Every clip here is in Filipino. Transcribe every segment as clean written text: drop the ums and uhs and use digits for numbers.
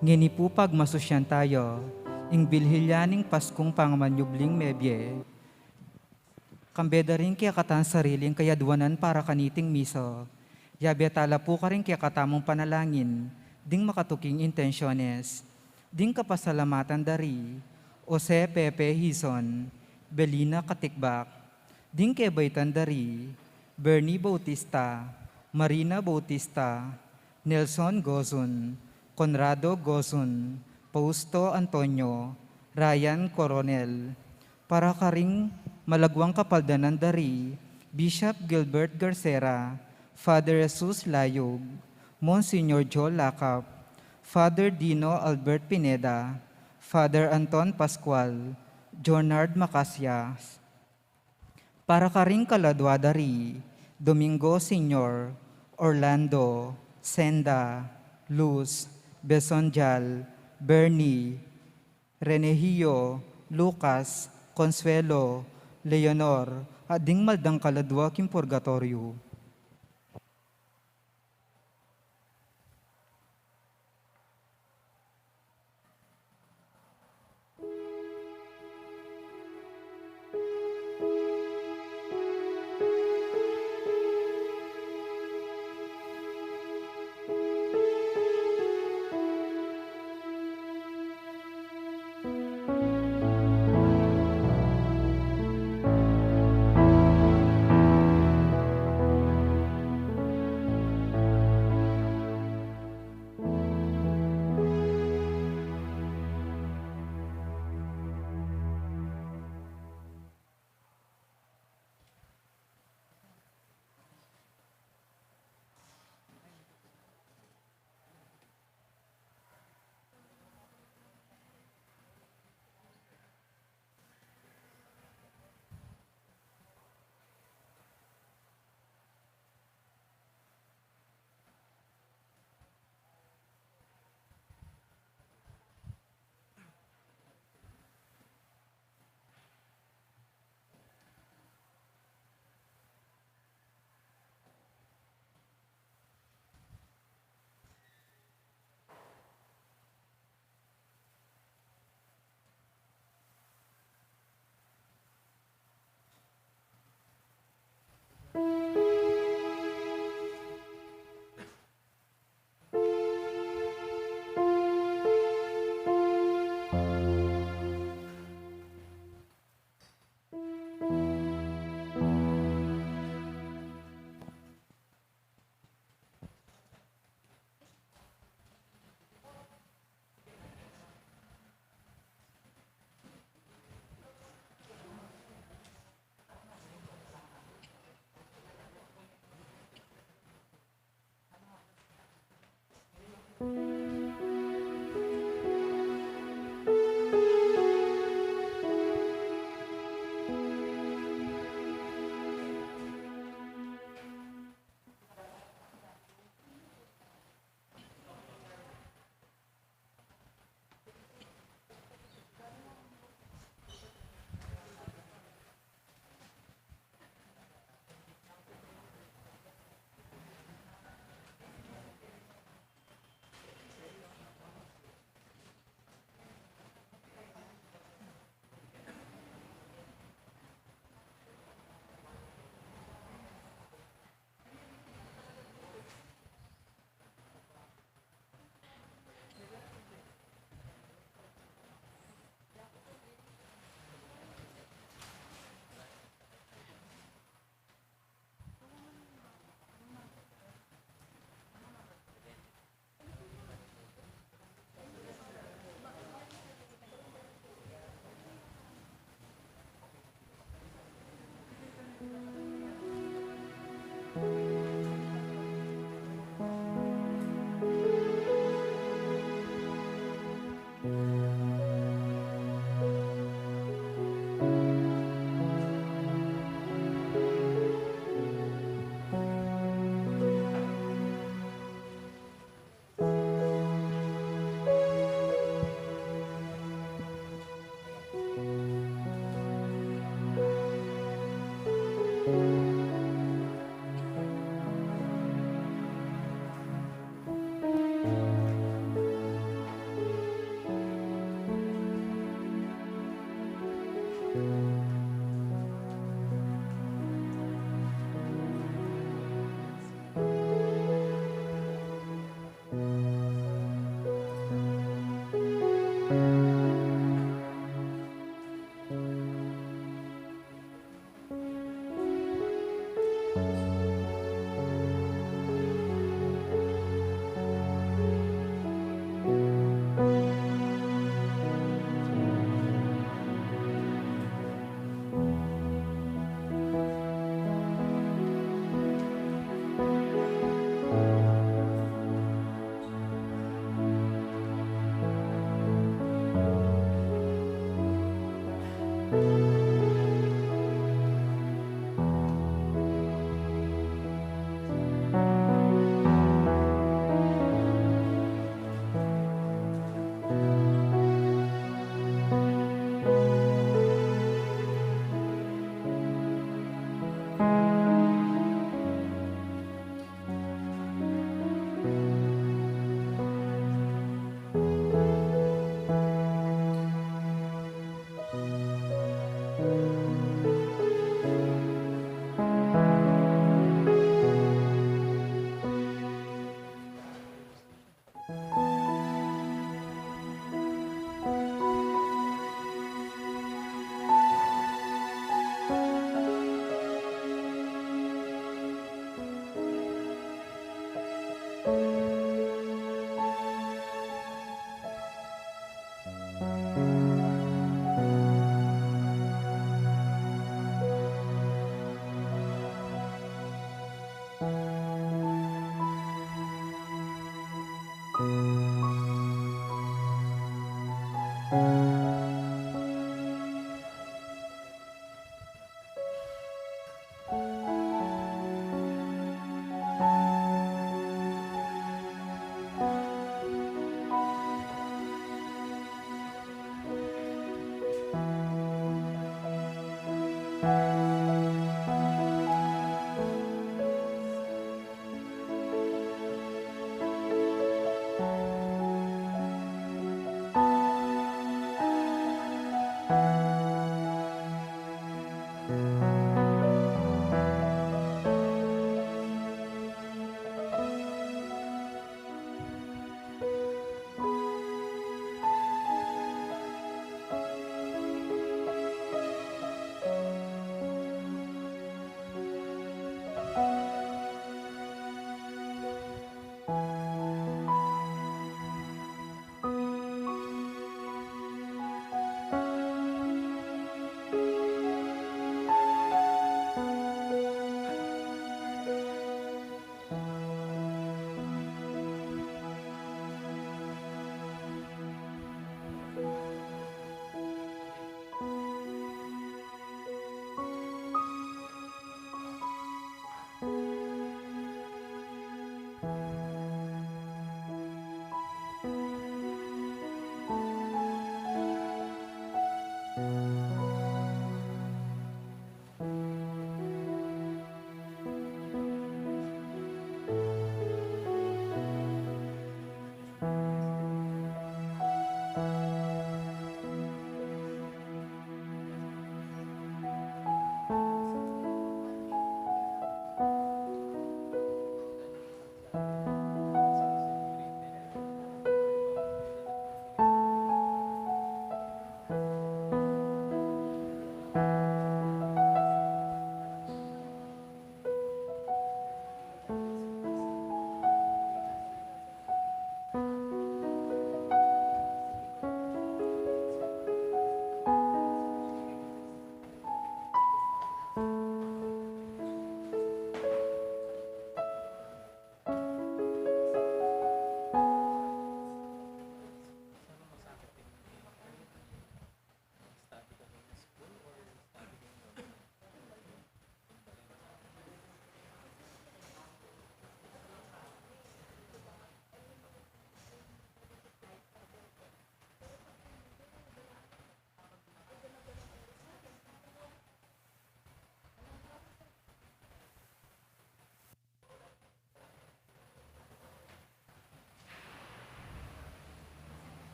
Ngini po pagmasusyan tayo, ing bilhilyaning Paskong pangmanyubling mebye, kambeda rin kaya katan sariling kayadwanan para kaniting miso, yabetala po ka rin kaya katamong panalangin, ding makatuking intensyones, ding kapasalamatan dari, Jose Pepe Hison, Belina Katikbak, ding kebaitan dari, Bernie Bautista, Marina Bautista, Nelson Gozon, Conrado Gozon, Fausto Antonio, Ryan Coronel, para karing malagwang kapaldanan dari, Bishop Gilbert Garcera, Father Jesus Layog, Monsignor Joel Lacap, Father Dino Albert Pineda, Father Anton Pascual, Jonard Macasias, para karing kaladwa dari, Domingo Senior, Orlando, Senda, Luz, Besonjal, Bernie, Renehio, Lucas, Consuelo, Leonor, at ding maldang kaladwa kim purgatorio.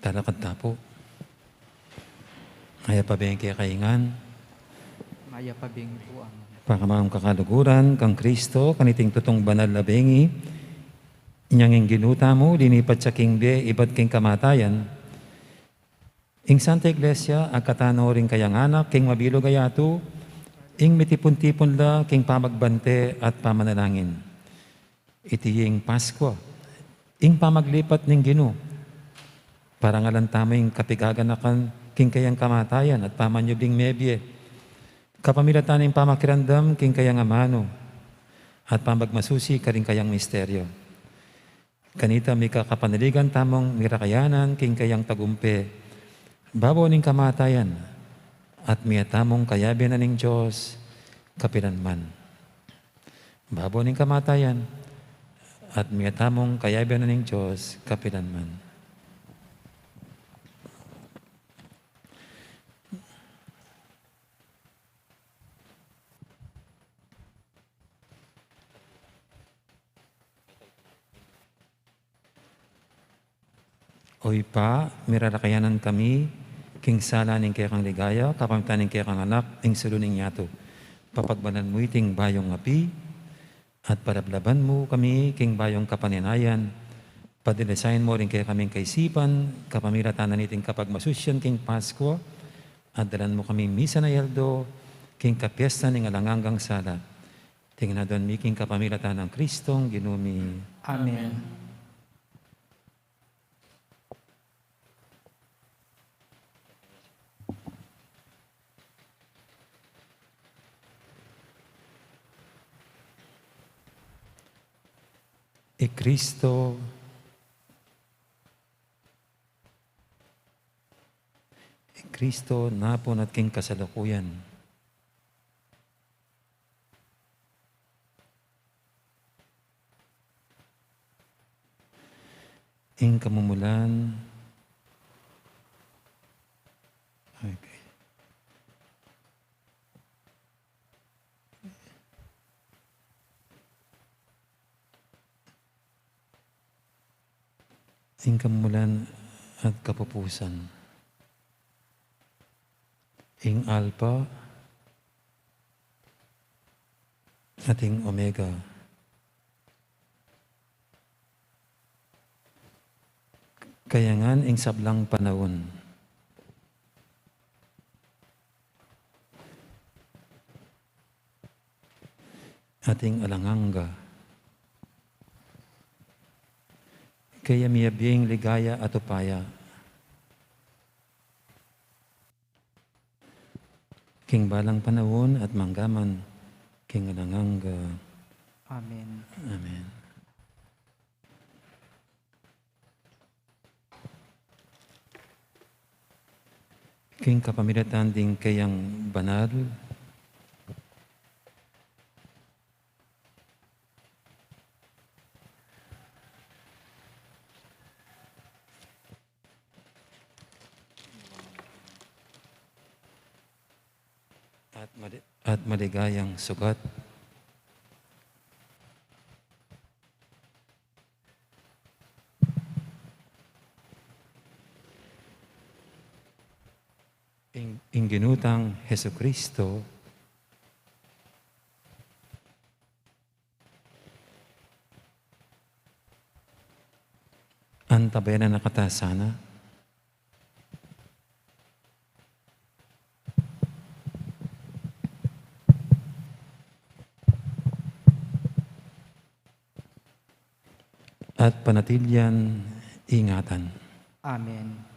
Talakad na po. Kaya pabengke kaingan, Maya pabing po ang pakamang kakaluguran, kang Kristo, kaniting tutong banal na bengi, inyang ing ginuta mo, linipat sa kingbe, ibat king kamatayan. Ing Santa Iglesia, agkatano rin kayang anak, king mabilog ayato, ing mitipon-tipon la, king pamagbante at pamanalangin. Iti ing Pasko, ing pamaglipat ning Gino, para ngalan tamay kapigaganakan, king kayang kamatayan at pamanyubing mebye, kapamilatan ing pamakirandam, king kayang amano, at pamagmasusi karing kayang misteryo. Kanita may kakapanaligan tamong mirakayanan, king kayang tagumpe, babaw ning kamatayan, at miyatamong kayabian na ning Diyos, kapilanman. Babaw ning kamatayan, at miyatamong kayabian na ning Diyos, kapilanman. Oy pa, mirarakayanan kami, king sala ning kaya kang ligaya, kapamitan ning kaya kang anak, ing suluning yato. Papagbanan mo iting bayong api, at parablaban mo kami, king bayong kapaninayan, padilesayin mo rin kaya kaming kaisipan, kapamiratanan iting kapag masusyan king Pasko, at dalan mo kami misa na yeldo, king kapiesta ning alanganggang sala. Tingnan doon mi king kapamiratan ng Kristong ginumi. Amen. Kristo, Kristo napon at king kasalukuyan. Ing kamumulan, okay. Ing kamumulan at kapupusan. Ing Alpha at ing Omega. Kayangan ing sablang panahon. Ating alanganga. Kaya miyabing ligaya at upaya. King balang panahon at manggaman, king alanganga. Amen. Amen. King kapamilatan ding kayang banal, at maligayang sugat. Ing ginutang Heso Kristo, ang tabayan na nakatasana, at panatilyan ingatan. Amen.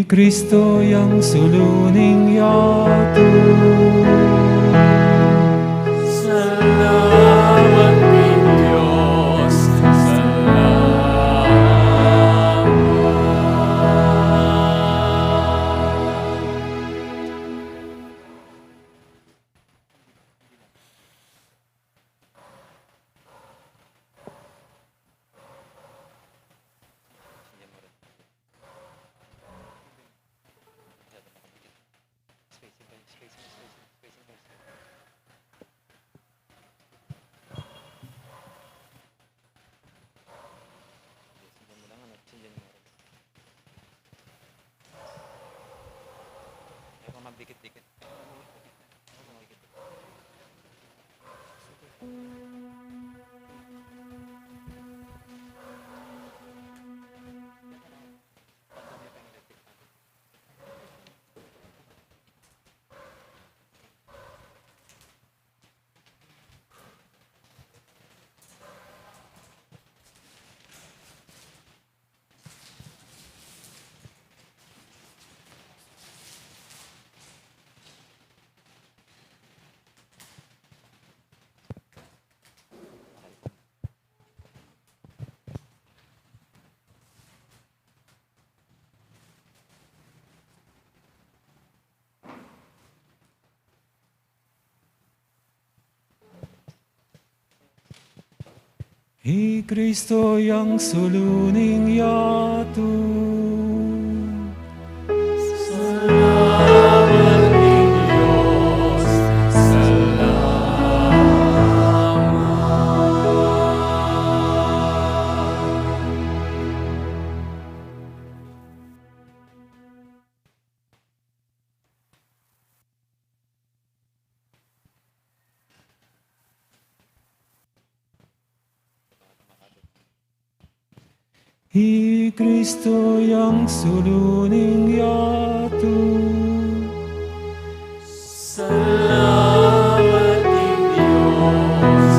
Kristo yang suluning yato. Salamat din Diyos, salamat. Dikit-dikit. Kristo yang suluning yato. Salamat din Diyos, Kristo yang suluning yato. salamat din Diyos,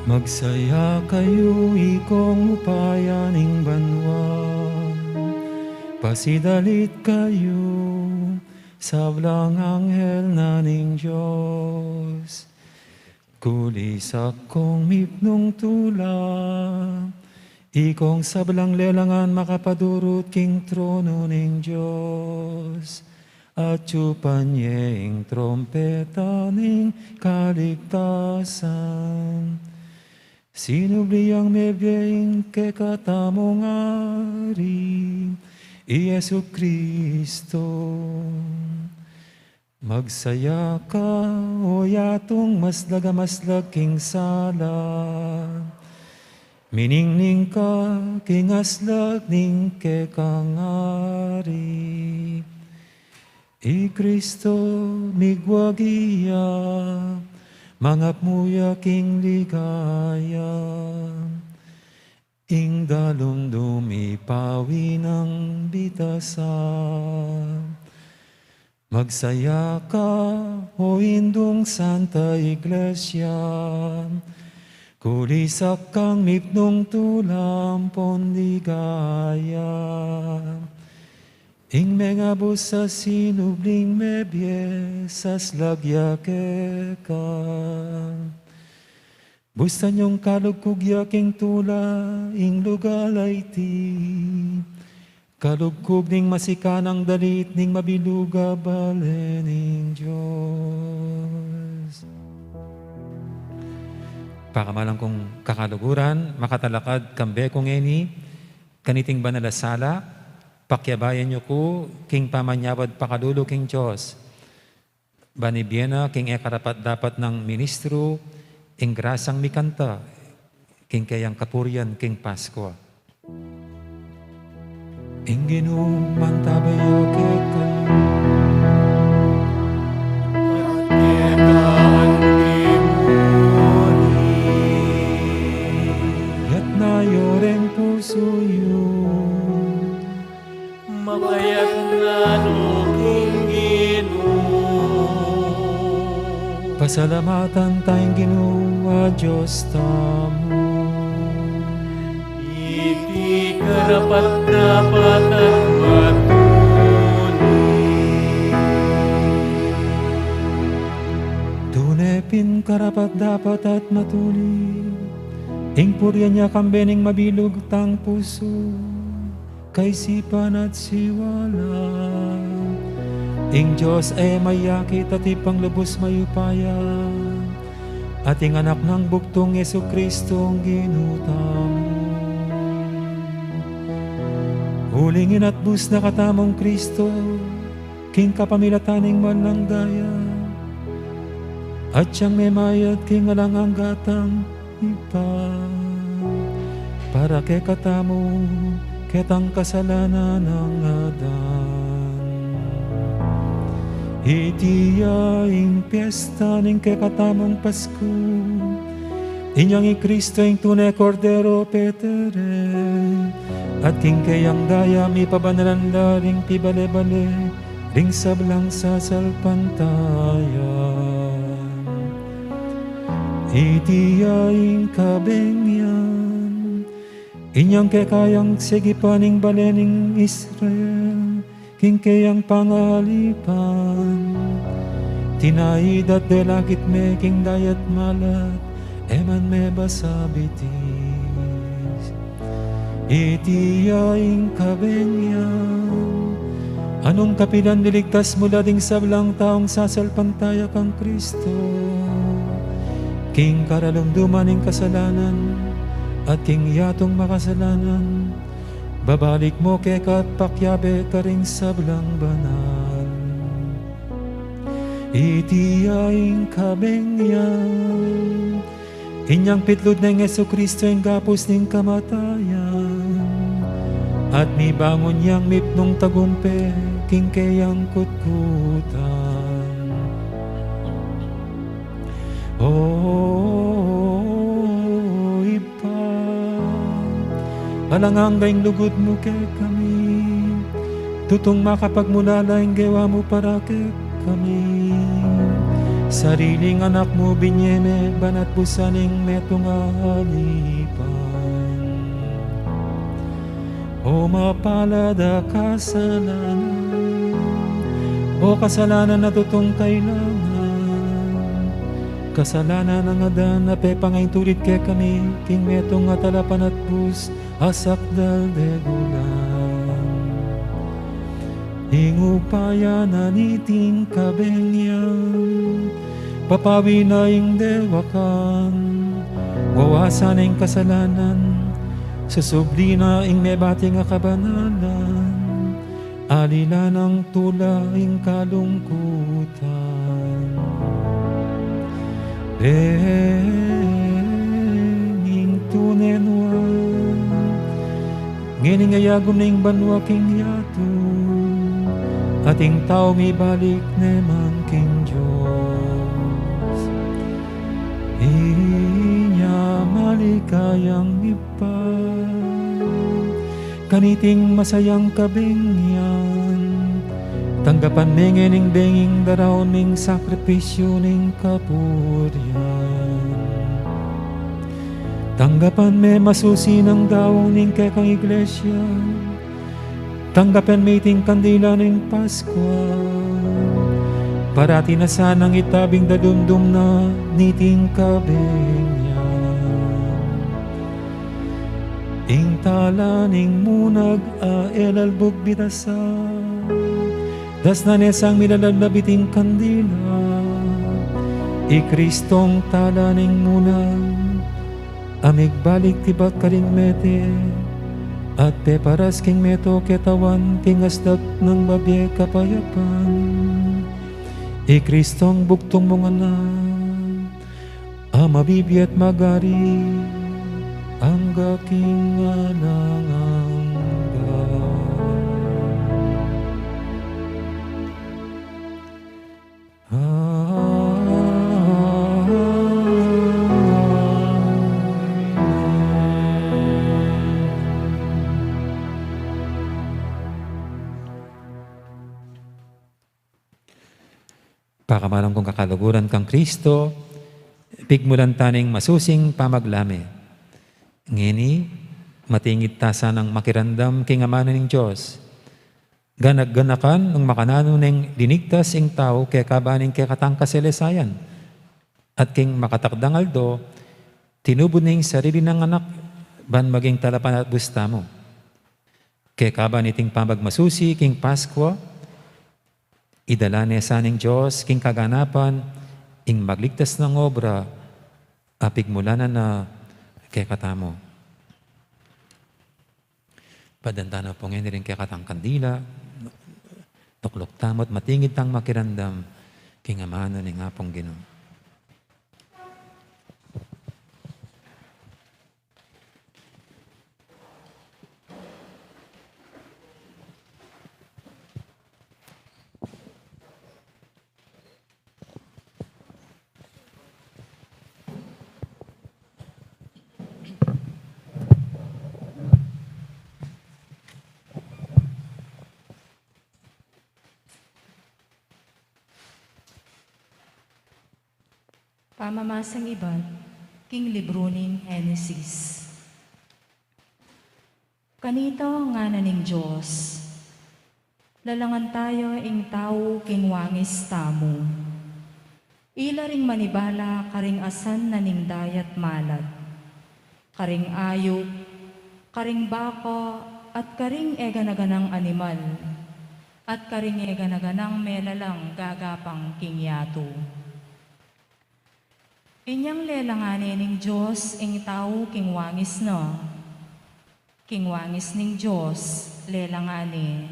Magsaya kayo ikong upayaning banwa, pasidalit kayo sa blang anghel na ning Diyos. Kulis akong mipnong tula, ikong sablang lelangan makapadurot king trono ning Diyos. At tupanyeng trompeta ning kaligtasan. Sinubliyang mebiyeng kekatamong ari, Yesu Kristo. Magsaya ka, o yatong maslaga-maslag king sala. Miningning ka, king aslag ning kekangari. Kristo migwagiya, mangapmuya king ligaya. Ing dalumdum ipawi ng bitasan. Magsaya ka, o indong Santa Iglesia, Kulisak kang mipnong tulang pondigaya, ing mga busa sinubling mebye sas lagya ka. Busta niyong kalugkugya king tula, ing lugalay ti. Kalugkog ning masikanang dalit, ning mabiluga balening Diyos. Pakamalang kong kakaluguran, makatalakad kambe kong eni, kaniting banalasala, pakyabayan niyo ko, king pamanyawad pakalulo king Diyos. Banibyena, king ekarapat dapat ng ministro, ing grasang mikanta, king kayang kapurian, king Pasko. Ing ginuman tabayo ket kayo, Pagketan dimuni, yat na yoreng puso yun. mapayat na luking Ginoo. Pasalamatan tayong Ginoo, Diyos tamo. Iti karapat-dapat at matuli. Tunepin karapat dapat at matuli, ing purya niya kambening mabilog tang puso, kay sipan at siwala. Ing Diyos ay mayakit at ipang lubos mayupaya, ating anak ng buktong Yesu Kristong ginutamo. Hulingin at bus na katamong Kristo, king kapamilataning man ng daya, at siyang may mayat king alang ang gatang ipa, para kay katamo, ketang kasalanan ng Adan. Itiyaing piyesta ning kay katamong Pasko, inyang i Kristo ing tunay kordero petere, at king kayang daya mi pabanalan laring pibale-bale, ring sablang sasalpantayan. Itiyaing kabengyan, inyang kekayang sigipaning balening Israel, king kayang pangalipan. Tinaid at delagit me king dayat malat, eman me basabitis. Itiyaing kabengyan, anong kapilan niligtas mula ding sablang taong sasalpantaya kang Kristo, king karalumduman ing kasalanan, at king yatong makasalanan, babalik mo kay kat pakyabe ka ring sablang banal. Itiyaing kabengyan, inyang pitlod ng Yesu Kristo ang gapos ning kamatayan, at mi bangon yang mipnong tagumpe, king kayang kutkutan. Oh, ipa, alangang daing lugod mo kay kami, tutong makapagmulala ang gawa mo para kay kami. Sariling anak mo binyeme, banat busaning metong alipan. O mapalada kasalanan, o kasalanan na tutong kailangan, kasalanan ng Adan na pepangay tulit kay kami, king metong atalapan at bus, asakdal de gulang. Ingupaya na niting kabengyan, papawi na ing dewakan, wawasan ing kasalanan, susubli na ing mebati nga kabanalan, alila ng tula ing kalungkutan. Ing tunenwan, ngining ayagom na ing banwa king yato, ating tao may balik naman king Diyos. Inya malikayang ipa, kaniting masayang kabengyan, tanggapan nengening benging daraw ning sakripisyo ning kapuryan. Tanggapan me masusi ng daong ning kekang iglesia. Tanggapan me iting kandila ng Paskwa. Parati na sanang itabing dadumdum na niting kabenya. Ing tala ning munag a elalbog bitasa. Das na nesang milalalabiting kandila. I Kristong tala ning munag. Amig balik tibat karing mete. At peparas king meto ketawan tingasdak ng babye kapayapan. I Kristong buktong mong anak, mabibiyat magari ang gaking anangangga. Pakamalang kong kakalaguran kang Kristo, pigmulan taning masusing pamaglami. Ngini, matingit tasan ang makirandam king amano ng Diyos. Ganag-ganakan ng makanano ng dinigtas ing tao kaya kabaning kaya katangkas selesayan. At king makatakdang aldo, tinubod ning sarili ng anak, ban maging talapan at busta mo. Kaya kaban iting pamagmasusi king Paskwa, idala niya sa ning Diyos, king kaganapan, ing magligtas ng obra, apigmulanan na kay katamo. Padantana po ngayon rin kay katang kandila, tuklok tamot, matingid tang makirandam, king amano ni nga pong Ginoo. Pamamasang iban, king libro ning Henesis. Kanito nga na ning Diyos, lalangan tayo ing tao king wangis tamo. Ila ring manibala karing asan na ning dayat malat, karing ayok, karing baka, at karing eganaganang animal, at karing eganaganang melalang gagapang king yato. Inyang lelanganin ning Diyos ing tao king wangis no. King wangis ning Diyos lelangani.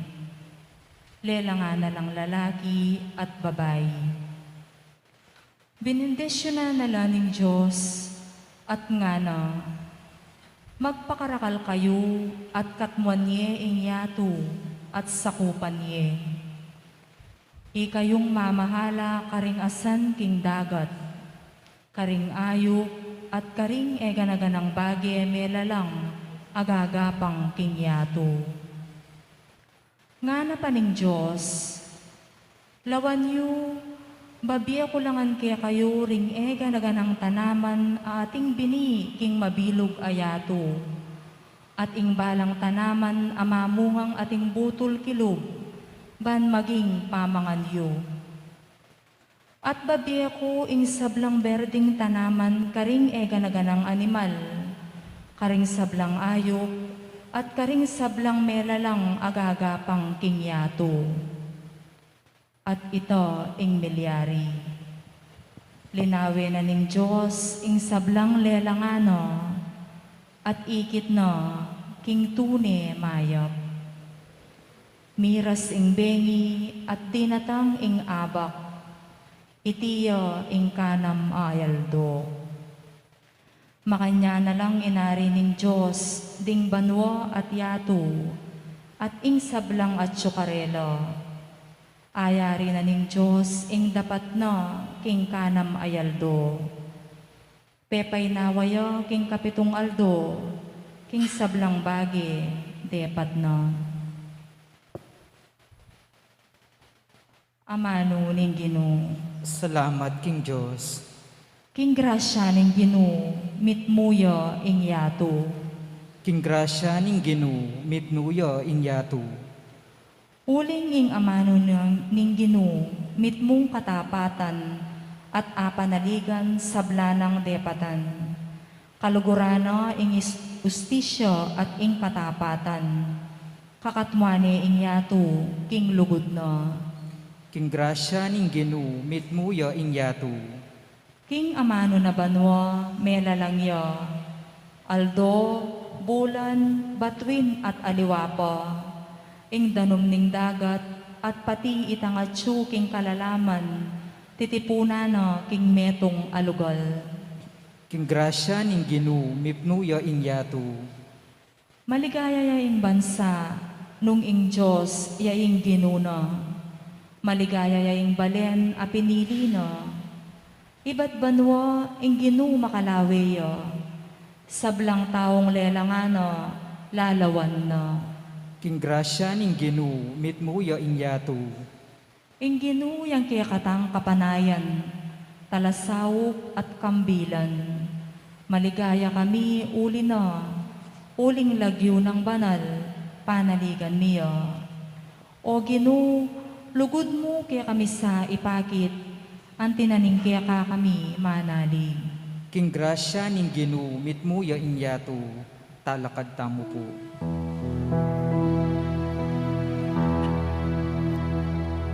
Lelangana lang lalaki at babayi. Binindisyo na nala ning Diyos at nga na magpakarakal kayo at katmuan niye ing yato at sakupan niye. Ikayong mamahala karing asan king dagat, karing ayok at karing eganaganang bagye melalang agagapang king yato. Nga na paning Diyos, lawan yu, babiya ko langan kaya kayo ring eganaganang tanaman ating bini king mabilog ayato, at ing balang tanaman amamungang ating butol kilog, ban maging pamangan yu. At babiya ko ing sablang berding tanaman karing eganaganang animal, karing sablang ayok, at karing sablang melalang agagapang king yato. At ito ing milyari. Linawin na ning Diyos ing sablang lelangano, at ikit na king tune mayap. Miras ing bengi at dinatang ing abak, itiyo ing kanam ayaldo. Makanya na lang inari ning Diyos ding banwa at yato, at ing sablang at syukarelo. Ayari na ning Diyos ing dapat na king kanam ayaldo. Pepay nawayo king kapitong aldo, king sablang bagi, depat na. Amano ning Ginoo. Salamat, King Diyos. King grasya ning Ginoo, mitmuyo ing yato. King grasya ning Ginoo, mitnuya inyatu. Uling ing amano ning Ginoo, mitmong katapatan, at apanaligan sablanang depatan. Kalugurana ing ustisya at ing katapatan. Kakatwane ing yato, king lugod na. King grasya ning Ginoo, mitmuya inyatu. King amano na banwa, melalangya. Aldo, bulan, batuin at aliwapa. Ing danom ning dagat at pati itangatsu king kalalaman. Titipuna na king metong alugal. King grasya ning Ginoo, mitnuya inyatu. Maligaya yaing bansa, nung ing Diyos yaing ginuna. Maligaya yaing balen a pinili na. Iba't banwa ing Ginoo makalaweya. Sablang taong lelangana, lalawan na. King grasya ning Ginoo, mitmuya inyatu. Ing Ginoo yang kaya katang kapanayan, talasawok at kambilan. Maligaya kami uli na, uling lagyo ng banal, panaligan niya. O Ginoo, lugod mo kaya kami sa ipakit, ang tinaning kaya ka kami manalig. King grasya ning Ginoo, mitmuya inyatu. Talakad tamo po.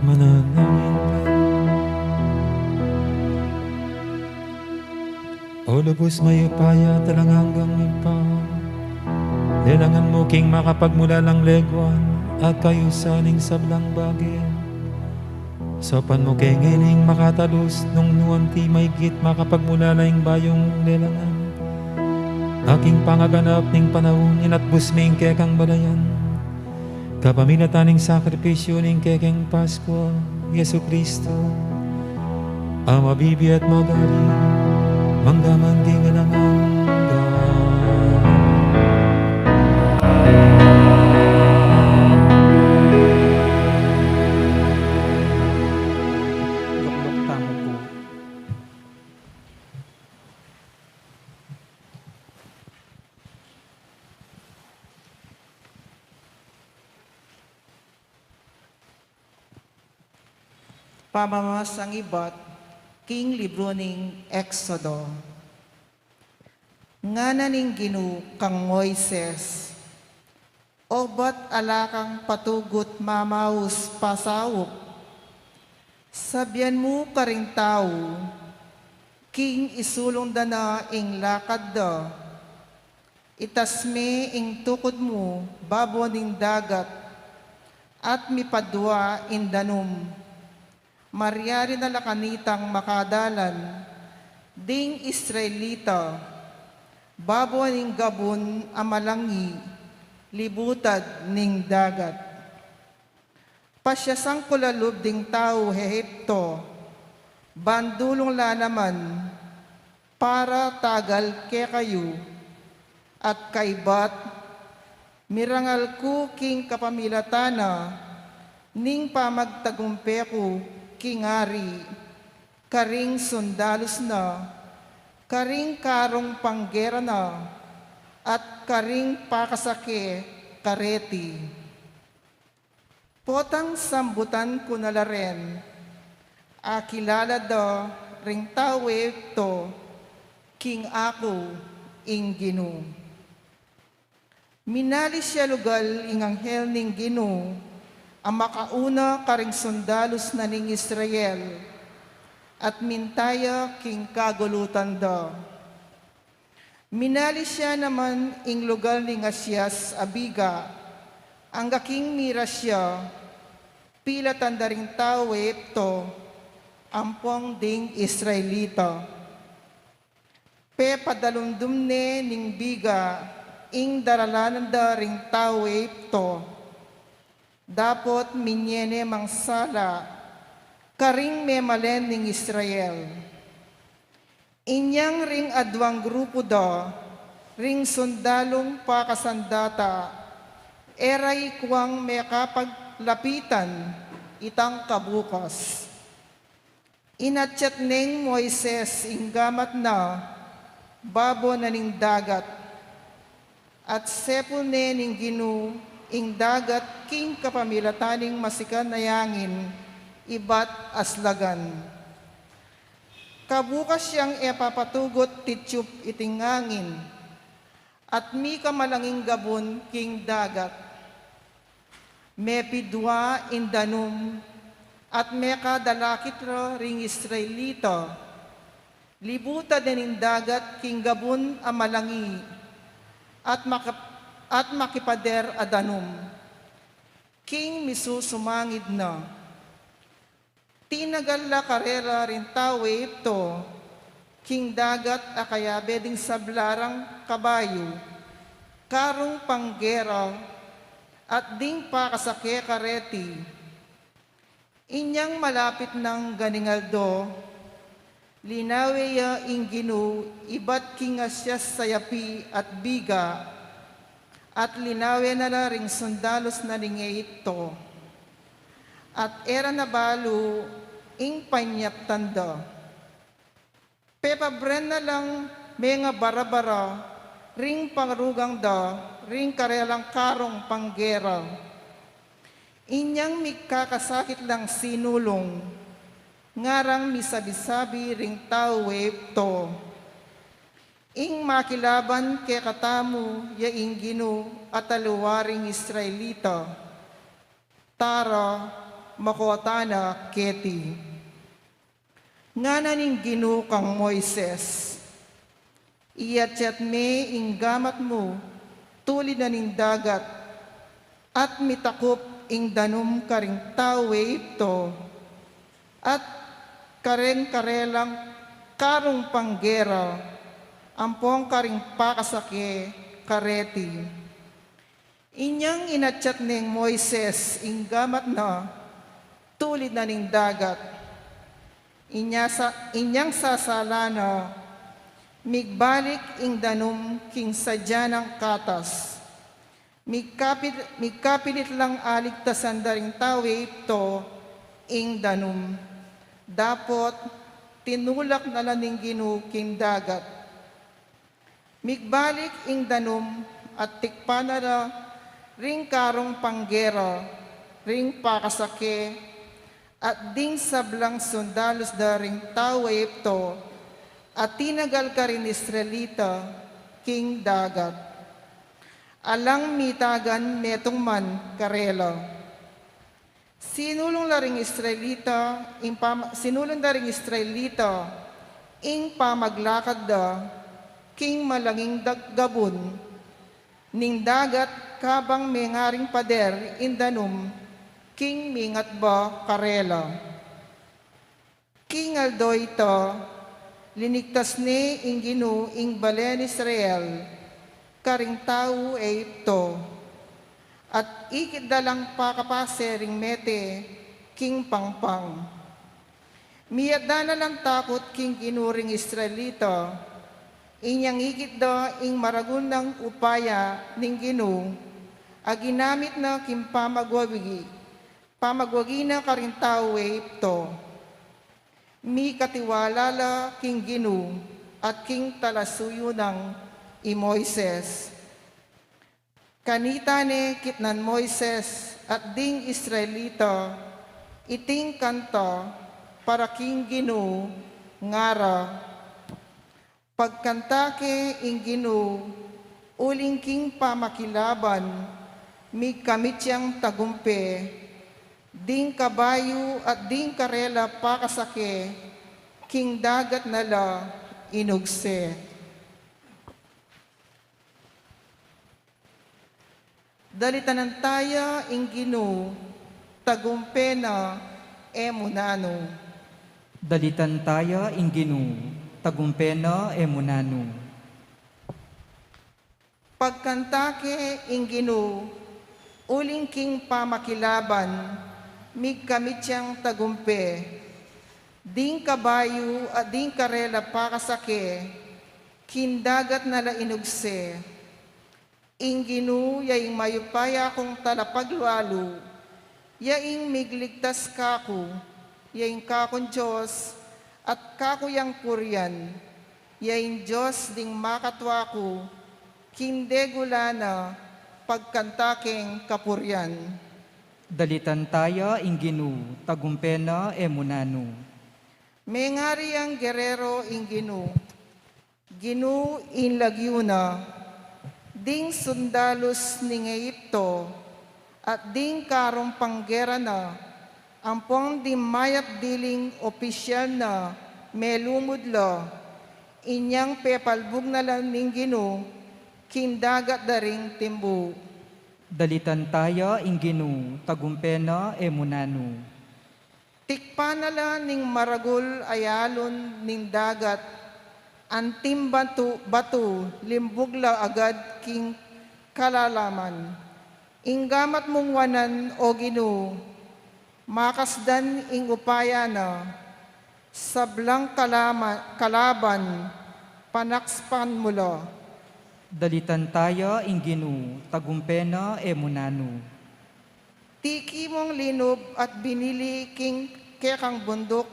Mananangin ka. O lubos may upaya talang hanggang impang. Lelangan mo king makapagmula lang legwan at kayo saning sablang bagay. Sopan mo kay ngiling makatalus nung nuanti may git makapagmula lang bayong lelangan. Aking pangaganap ning panahon inatbus ming kekang balayan. Kapamilataning sakripisyo ning kekeng Pasko, Yesu Kristo. Ang mabibi at magali, manggaman di nga nangangga. Luklok tamo po. Pamamas ang ibat, king libro ning Exodo. Ngana ning Ginoo kang Moises, obat alakang patugot mamaus pasawok. Sabyan mo karing tao, king isulong dana ing lakad da. Itasme ing tukod mo, babo ning dagat, at mipadwa in danom. Maryari na lakanitang makadalan, ding Israelita, babo ning gabon amalangi, libutad ning dagat. Pasyasang kulalub ding tao Ehipto, bandulong lanaman, para tagal ke kayo, at kaibat, mirangal ko king kapamilatana, ning pamagtagumpe ko, kingari, karing sundalos na, karing karong panggera na, at karing pakasake kareti. Potang sambutan ko na laren, akilala da ring tawe to, king ako ing Ginoo. Minali siya lugal ing anghel ning Ginoo, ang makauna karing sundalos na ning Israel, at mintaya king kagulutan da. Minali siya naman ing lugar ning Asyas abiga, ang gaking mira siya, pila tandaring tawe to, ampong ding Israelita. Pe padalundum ne ning biga, ing daralanan da ring tawe to, dapot minyene mangsala, karing memalen ning Israel. Inyang ring adwang grupo da, ring sundalong pakasandata, eray kuwang may kapaglapitan, itang kabukas. Inatsyat ning Moises inggamat na babo na ning dagat, at sepul ne ning Ginu ing dagat king kapamilataning masikan na yangin, ibat aslagan. Kabukas siyang epapatugot titsup itingangin, at mi kamalanging gabon king dagat. Mepidwa indanum, at meka dalakitra ring Israelita, libuta din dagat king gabon amalangi, at makipader adanum. King misu sumangid na. Tinagal la karera rin tawe ito, king dagat akayabe ding sablarang kabayo, karong panggera, at ding pakasake kareti. Inyang malapit ng ganingaldo, linaweya ing Ginu, ibat kingasyas sayapi at biga, at linawe na ring sundalos na ringe ito. At era na balo, ing panyap tanda. Pepabren na lang, mga barabara, ring pangrugang da, ring karelang karong panggera. Inyang mikakasakit lang sinulong, ngarang misabi-sabi ring tawe to. Ing makilaban ke katamu ya ing Ginu at aluwaring Israelita. Tara, makotana keti. Ngana ning Ginu kang Moises. Iyatyat me ing gamat mo, tulid na ning dagat, at mitakup ing danum karing tawe ito, at kareng-karelang karong panggera, ampong karing pakasake kareti. Inyang inatsyat ning Moises ing gamat na, tulid na ning dagat. Inyang sasala na, migbalik ing danum king sadya ng katas. Mikapilit lang aligtasan daring tawe ito ing danum. Dapot tinulak na laning Ginu king dagat. Migbalik ing danum at tikpanara ring karong panggera, ring pakasake, at ding sablang sundalos daring tawe ito, at tinagal ka rin Israelita king dagat. Alang mitagan metong man karela. Sinulong na ring Israelita, ing pamaglakad da, king malanging daggabon, ning dagat kabang mengaring pader indanum, king mingat ba karela. King aldo ito, liniktas ni ing Ginu ing balen Israel, karing tao ito, at ikiddalang pakapase ring mete, king pangpang. Miyadana ng takot king Ginuring Israelita, inyang ikidda ing maragunang upaya ning Ginu, aginamit na king pamagwagi na karing tao ito. Mi katiwalala king Ginu, at king talasuyo ng Moises. Kanita ne kitnan Moises at ding Israelita, iting kanta para king Ginu ngara. Pagkantake ing Ginu, uling king pamakilaban, mi kamitsiyang tagumpe, ding kabayo at ding karela pakasake, king dagat nala inugse. Dalitanan taya ing Ginu, tagumpe na emunano. Dalitan taya ing Ginu, tagumpena emunano. Pagkantake ing Ginu, uling king pamakilaban, migkamitsiyang tagumpe, ding kabayo at ding karela pakasake, kindagat nala inugse. Ing Ginu, yaing mayupaya kong talapaglualo, yaing migligtas kako, yaing kakon Diyos, at kakuyang purian, yain Diyos ding makatwa ko, kinde gulana, pagkantaking kapurian. Dalitan tayo ing Ginu, tagumpena emunano. May ngari ang gerero ing Ginu in Lagyuna, ding sundalos ning Egypto, at ding karong panggera na, ampong di mayat diling opisyal na, melumudlo, inyang pepalbog na lang ning Ginu, kindagat daring timbu. Dalitan tayo ing Ginu, tagumpena emunano. Tikpa na lang ning maragul ayalon ning dagat, antim batu limbugla agad king kalalaman. Inggamat mong wanan o Ginu, makasdan ing upaya na, sablang kalaban, panakspan mula. Dalitan tayo ing Ginu, tagumpena emunano. Tiki mong linob at binili king kekang bundok,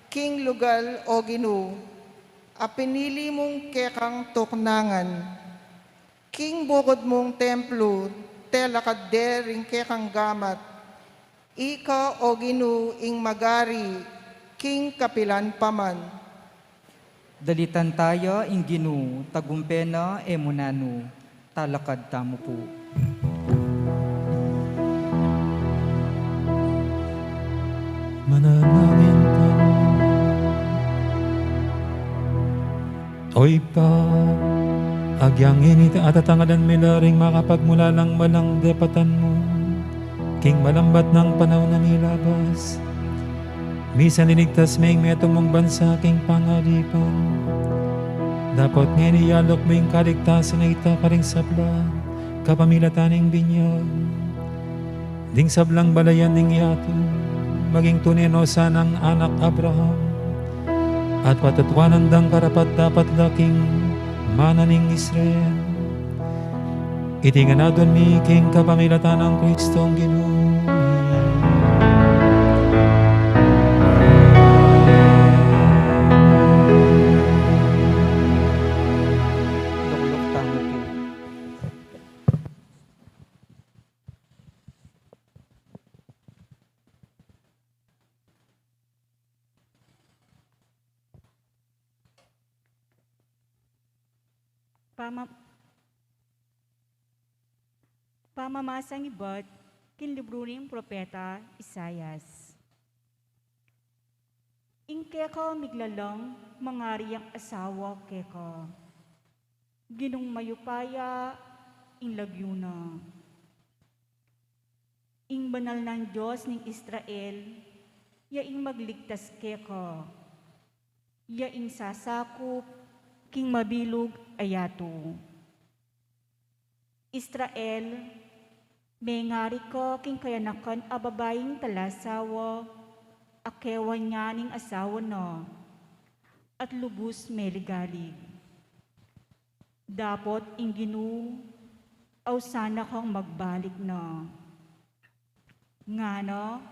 king lugal o Ginu, a pinili mong kekang tuknangan. King bukod mong templo, telakad dering kekang gamat, ika o Ginu ing magari, king kapilan paman. Dalitan tayo ing Ginu, tagumpena emunano. Talakad tamo po. Manalangin tayo. Oy pa, agyangin iti atatangadan milaring makapagmula lang malang depatan mo, king malambat ng panahon na nilabas. Misan linigtas may metong mong bansa king pangalipan. Dapat ngayon iyalok mo yung kaligtasan na ita karing sabla, kapamilataning binyag. Ding sablang balayan ning yato, maging tuneno sanang anak Abraham. At patutwanan dang karapat dapat laking mananing Israel. Iti nga na doon mi king kapamilatan ng Kristong Ginoo. Lukluk tamo po. Pamamasang iba't kinlibro ng propeta Isayas. Ing keka miglalang mangari ang asawa keka. Ginong mayupaya ing Lagyuna. Ing banal ng Diyos ng Israel, yaing magligtas keka. Yaing sasakop king mabilog ayato. Israel, may ngari ko king kayanakan a babaeng talasawa, akewan niya ning asawa na, at lubos may ligalig. Dapat ing Ginu, aw sana kang magbalik na. Ngano,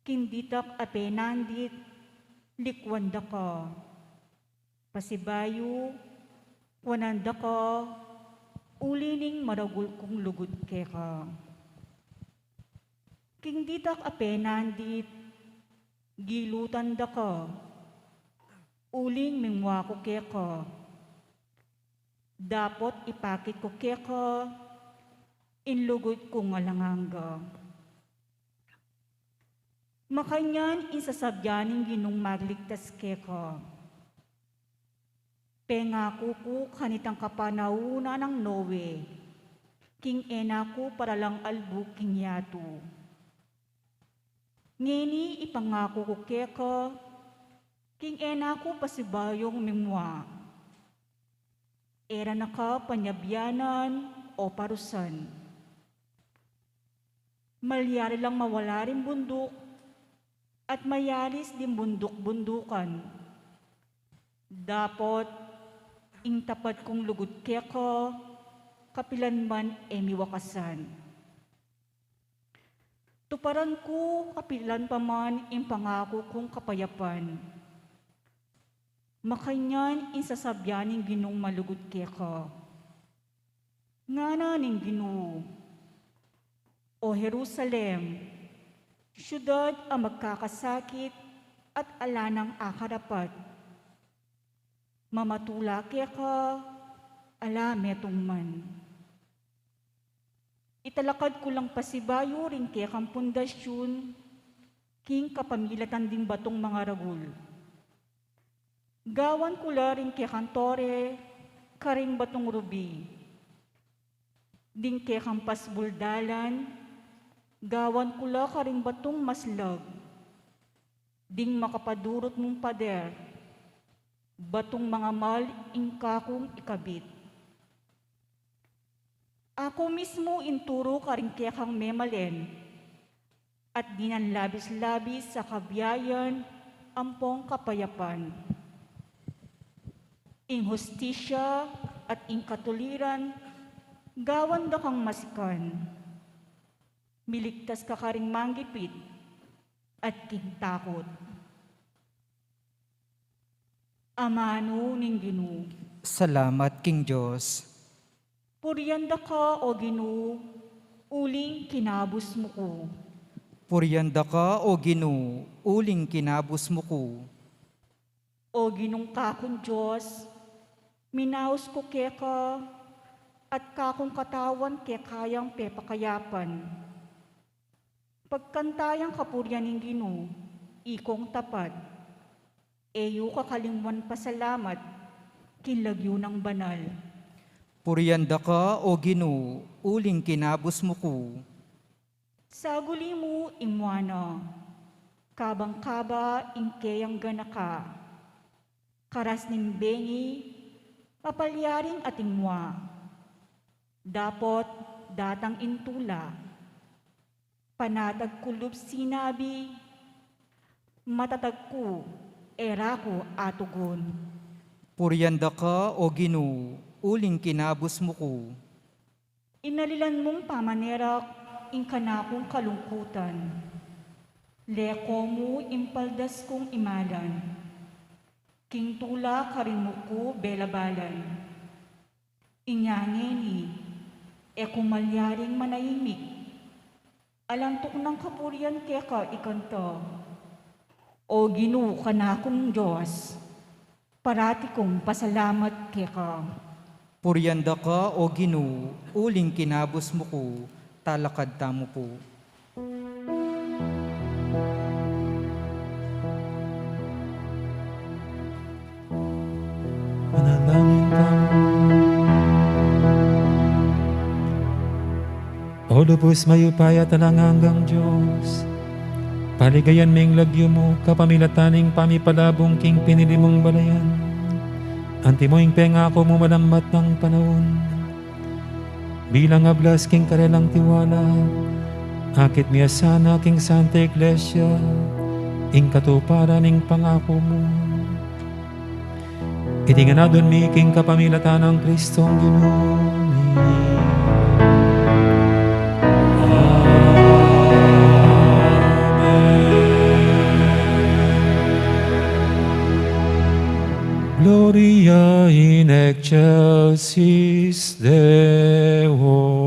kinditak apenandit, likwanda ka. Pasibayo, wananda ka, ulining maragul kong lugod keka. King ditak apenandit, gilutan da ka, uling mingwa ko keka. Dapat ipakit ko keka, inlugod kong alanganga. Makanyan insasabyaning Ginong magligtas keka. Pengako ko kanitang kapanauna ng Noe, king enako para lang albu king yato. Ngeni ipangako ko keka, king enako pasibayong mimwa. Era na ka panyabyanan o parusan. Malyari lang mawala rin bundok, at mayalis din bundok-bundukan. Dapat ing tapat kong lugod keko, kapilan man emiwakasan. Tuparan ko kapilan pa man in pangako kong kapayapan. Makanyan insasabyaning Ginong malugod keka. Ngana ning Ginoo, O Jerusalem, syudad ang magkakasakit at alanang akarapat. Mamatula keka, ala metong man. Italakad ko lang pasibayo rin kekang pundasyon, king kapamilatan ding batong mga ragul. Gawan ko la rin kekang tore, karing batong rubi. Ding kekang pasbuldalan, gawan ko la karing batong maslag. Ding makapadurot mong pader, batong mga mal ingkakong ikabit. Ako mismo inturo karing kekang memalen, at dinanlabis-labis sa kabiyayan ampong kapayapan. Ing hustisya at ing katuliran, gawan da kang masikan. Miligtas ka karing manggipit at king takot. Amano ning Ginoo. Salamat King Diyos. Puryanda ka, O Ginoo, uling kinabos mo ko. Puryanda ka, O Ginoo, uling kinabos mo ko. O Ginong kakong Diyos, minaos ko keka, at kakong katawan kekayang pepakayapan. Pagkantayang kapuryan ng Ginoo, ikong tapat, eyo kakalingwan pasalamat, kinlagyo ng banal. Puryanda ka, O Ginoo, uling kinabos mo ko. Saguli mo imwana, kabang-kaba ingkeyang ganaka, karas ning bengi, papalyaring atingwa, dapot datang intula, panatag kulub sinabi, matatag ko, era ko atugon. Puryanda ka, O Ginoo, uling kinabos mo ko. Inalilan mong pamanerak, ingkanakong kalungkutan. Leko mo impaldas kong imalan. King tula karin mo ko belabalan. Inyangeni, kumalyaring manahimik. Alantok ng kapurian keka ikanto. O Ginoo kanakong Diyos, parati kong pasalamat keka. Puryanda ka, O Ginoo, uling kinabos mo ko, talakad tamo po. Manalangin tayo. O lubos mayupay at talanganggang Diyos, paligayan ming lagyo mo, kapamilataning pamipalabong king pinili mong balayan. Antimoing pengako mo malambat ng panahon, bilang ablas king karelang tiwala, akit miya sana king Santa Iglesia, ing katuparan ing pangako mo. Itinganadon mi king kapamilatan ng Kristong Ginoo. Gloria in excelsis Deo.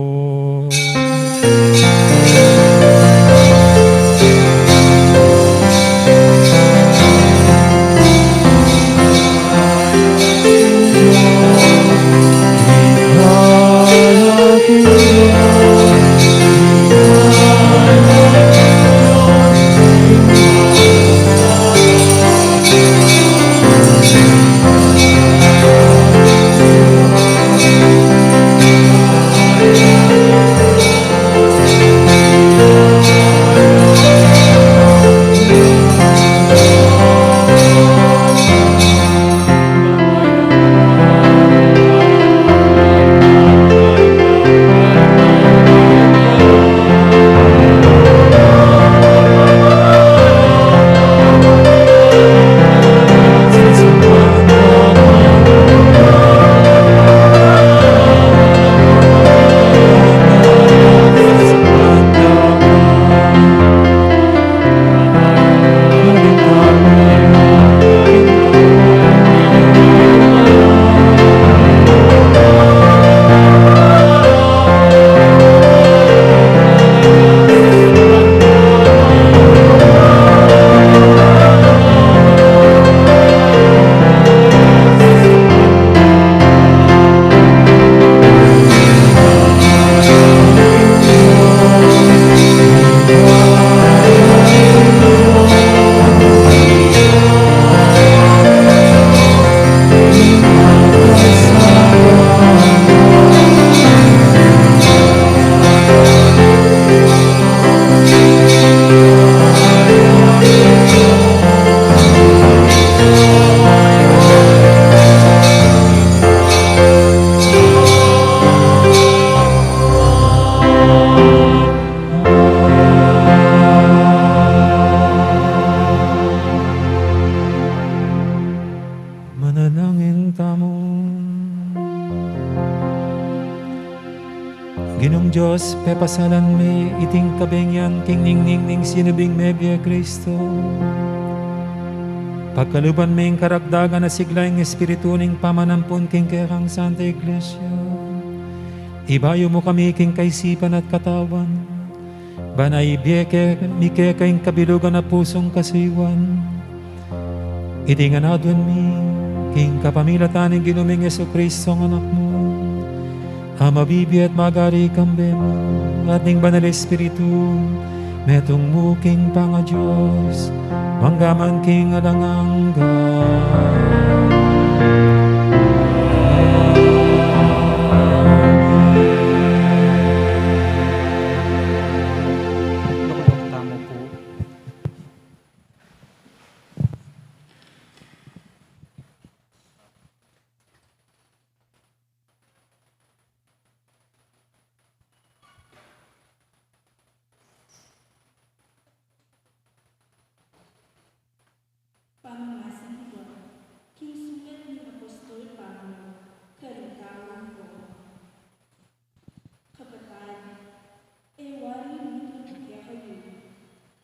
Ginong Diyos, pepasalan may iting kabengyan, king ning sinubing mebya Kristo. Pagkaluban may karagdagan na siglaing espiritu ning pamanampun king kekang Santa Iglesia. Ibayo mo kami king kaisipan at katawan. Banay biyeke, mike kayong kabilugan na pusong kasiwan. Itinganadon mi, king kapamilatan ng ginuming Yesu Kristo ang anak mo. Amabibi at magari kambe mo, at ning banal espiritu, metong mo king panga Diyos, manggaman king alangangga. Lukadok tamo po. Pamamasan ito, kinsulat ni Apostol Pablo, karintawan ko. Kapatid, wari nito kaya kayo,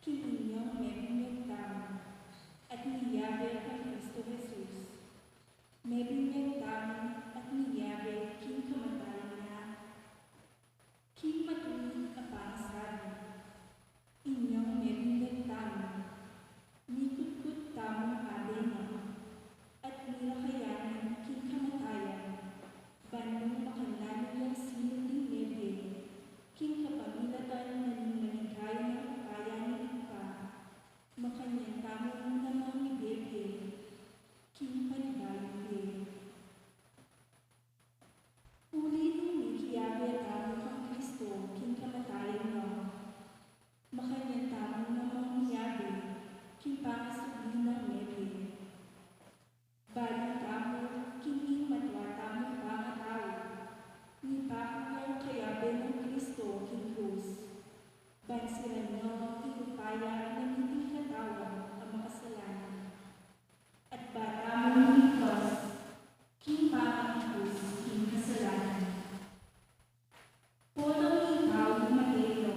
kininyong mebinyong tama, at niyabe kang Kristo Jesus. Mebinyong tama at niyabe king kamatayan niya. King matuloy ang pangasabi, inyong mebinyong tama, nikut-kut tamang adena, at nilakayanan king kamatayan, bandong makanlanan yung sinunding nebe, king kapamilatan na maligaya ng kakayanin pa, makanyang tamang namang ibebe, king panibayan be. Uli nung may kiyabe tamang kang Kristo, king kamatayan mo, makanyang tamang namang iyabe, king pangasubli ng nebe. Balang tamo, king matwatamo pangatao, ni pakuyang kayabe ng Kristo, king Cruz. Bansiran niyo, inupaya ng hindi katawan ang makasalanan. At bata mo ng Diyos, king pangakikus, king kasalanan. Potong ikaw ni Mateo,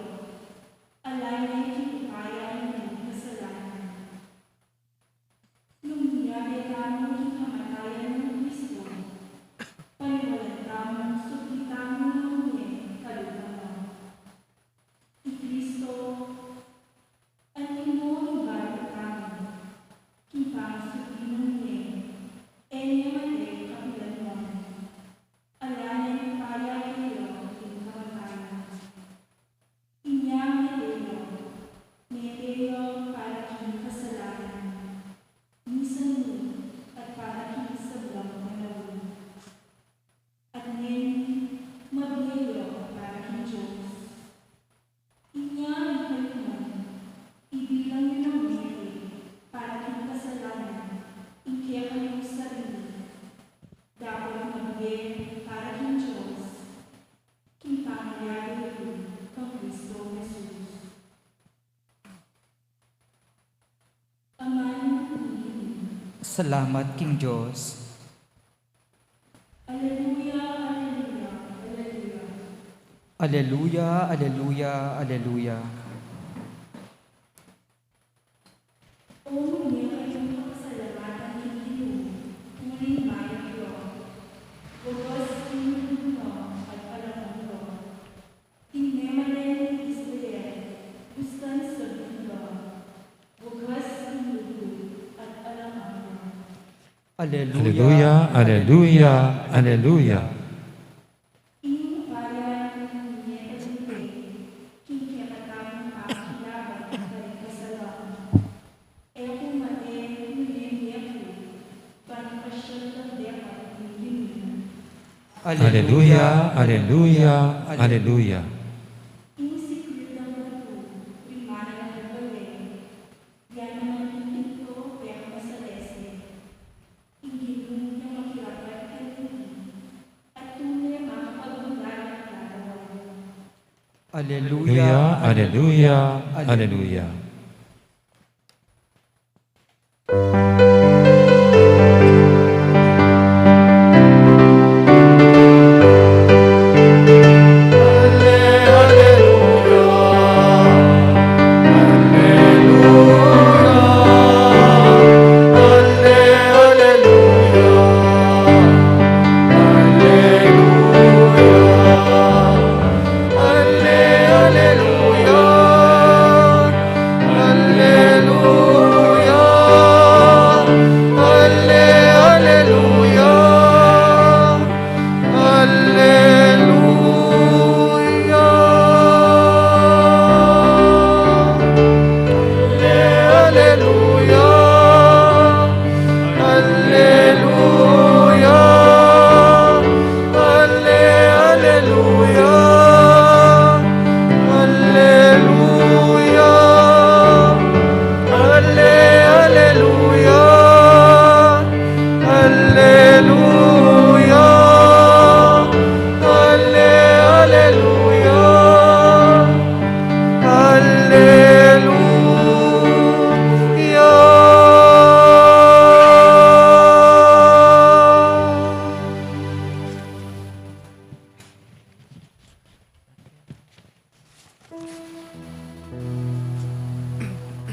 alay na kinupaya ng hindi kasalanan. Lumiyabe tamang king kamatayan ng Kristo, paniwalan tamang subli tamang nunye, kalutan. I Kristo, anin mo ibalik tamang, king pangasubli nunye, enye mate kapilan mo. Alayan kaya kayo, king kamatayan. Inya Medeo para king kasalanan. Minsan mo, at para king sablang panahon. At ngayon, mabiyelo para king Diyos. Inya ikalman, ibilang niyo ng mete, para king kasalanan, ikiya kayong sarili. Dapat mabiye para king Diyos, king pangyayari kang Kristo Jesus. Salamat, King Diyos. Alleluia, alleluia, alleluia. Aleluya, aleluya, aleluya. O muli kayong pagsalamatan ng Ginoo, muling bayan ko. Bugos inuno at alamang ko. Tinemalen ni Israel, gustan sa mundo. Bugos inuno at alamang ko. Aleluya, aleluya, aleluya. Inyong bayan ng Niyetalite, kikiyakatang pakilaban at kaligtasan. Eko mate niliniyaku, panipasyon ng dekat ng yun. Aleluya, aleluya, aleluya. Ing sikrit ng batu, primana ng bale, yan naman hindi ko pero masalese. Hindi mo niya makirapat kanini, at tunay makapagmula ng larawan. Aleluya, Aleluya, aleluya. Aleluya,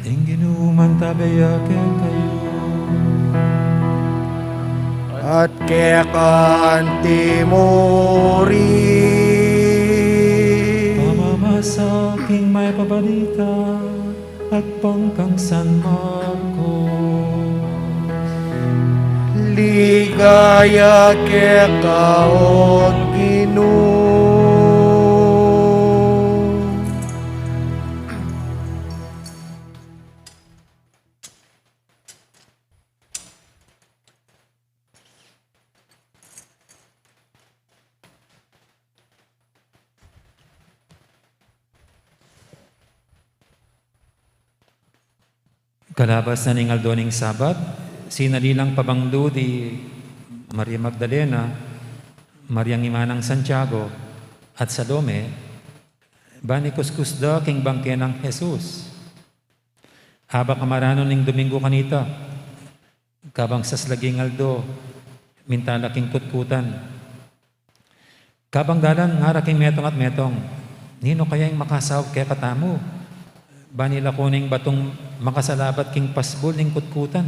Ing ginuman tabayaken kayo. At kekanti mori Pamamasaking may pabalita at pangkang San Marcos. ligaya ke kaot Ginoo. Kalabas na ning aldoning Sabat, sinalilang pabangdo di Maria Magdalena, Maria Imanang Santiago, at Salome, bani kuskusda king bangke ng Jesus. Haba kamarano ning Domingo kanita, kabang saslaging aldo, mintala king kutkutan. Kabang dalan ngara king metong at metong, nino kaya yung makasawag kaya katamo? Bani lakoning batong makasalabat king pasbol ning kutkutan.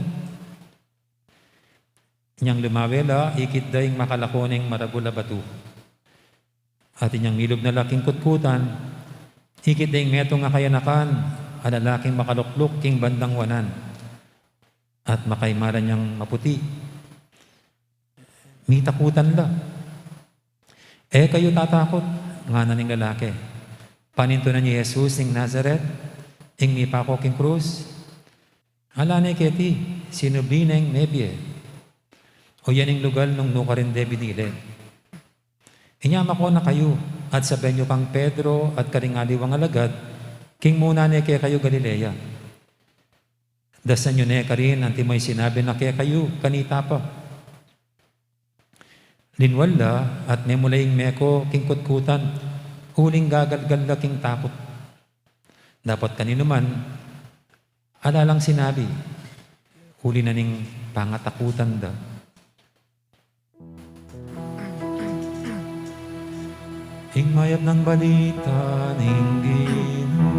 Inyang lumawela, ikit daing makalakoning maragula batu. At inyang milog na laking kutkutan, ikit daing metong nga kayanakan, alalaking makalukluk king bandang wanan. At makaimaran niyang maputi. Mitakutan la. Kayo tatakot, nga na ning lalaki. Paninto na ni Jesus ning Nazareth, ing mipako king krus. Alanay keti, sinubineng nebye. O yan ang lugar nung nukarinde binili. Inyama ko na kayo, at sabihin nyo kang Pedro at karingaliwang alagad, king muna ne kaya kayo Galilea. Dasan nyo ne ka rin, anti mo'y sinabi na kaya kayo, kanita pa. Linwala at nemulaying meko king kutkutan, huling gagalgal king takot. Dapat kanino man, alalang sinabi, huli na ning pangatakutan da. Ing mayab ng balita ning Ginoo.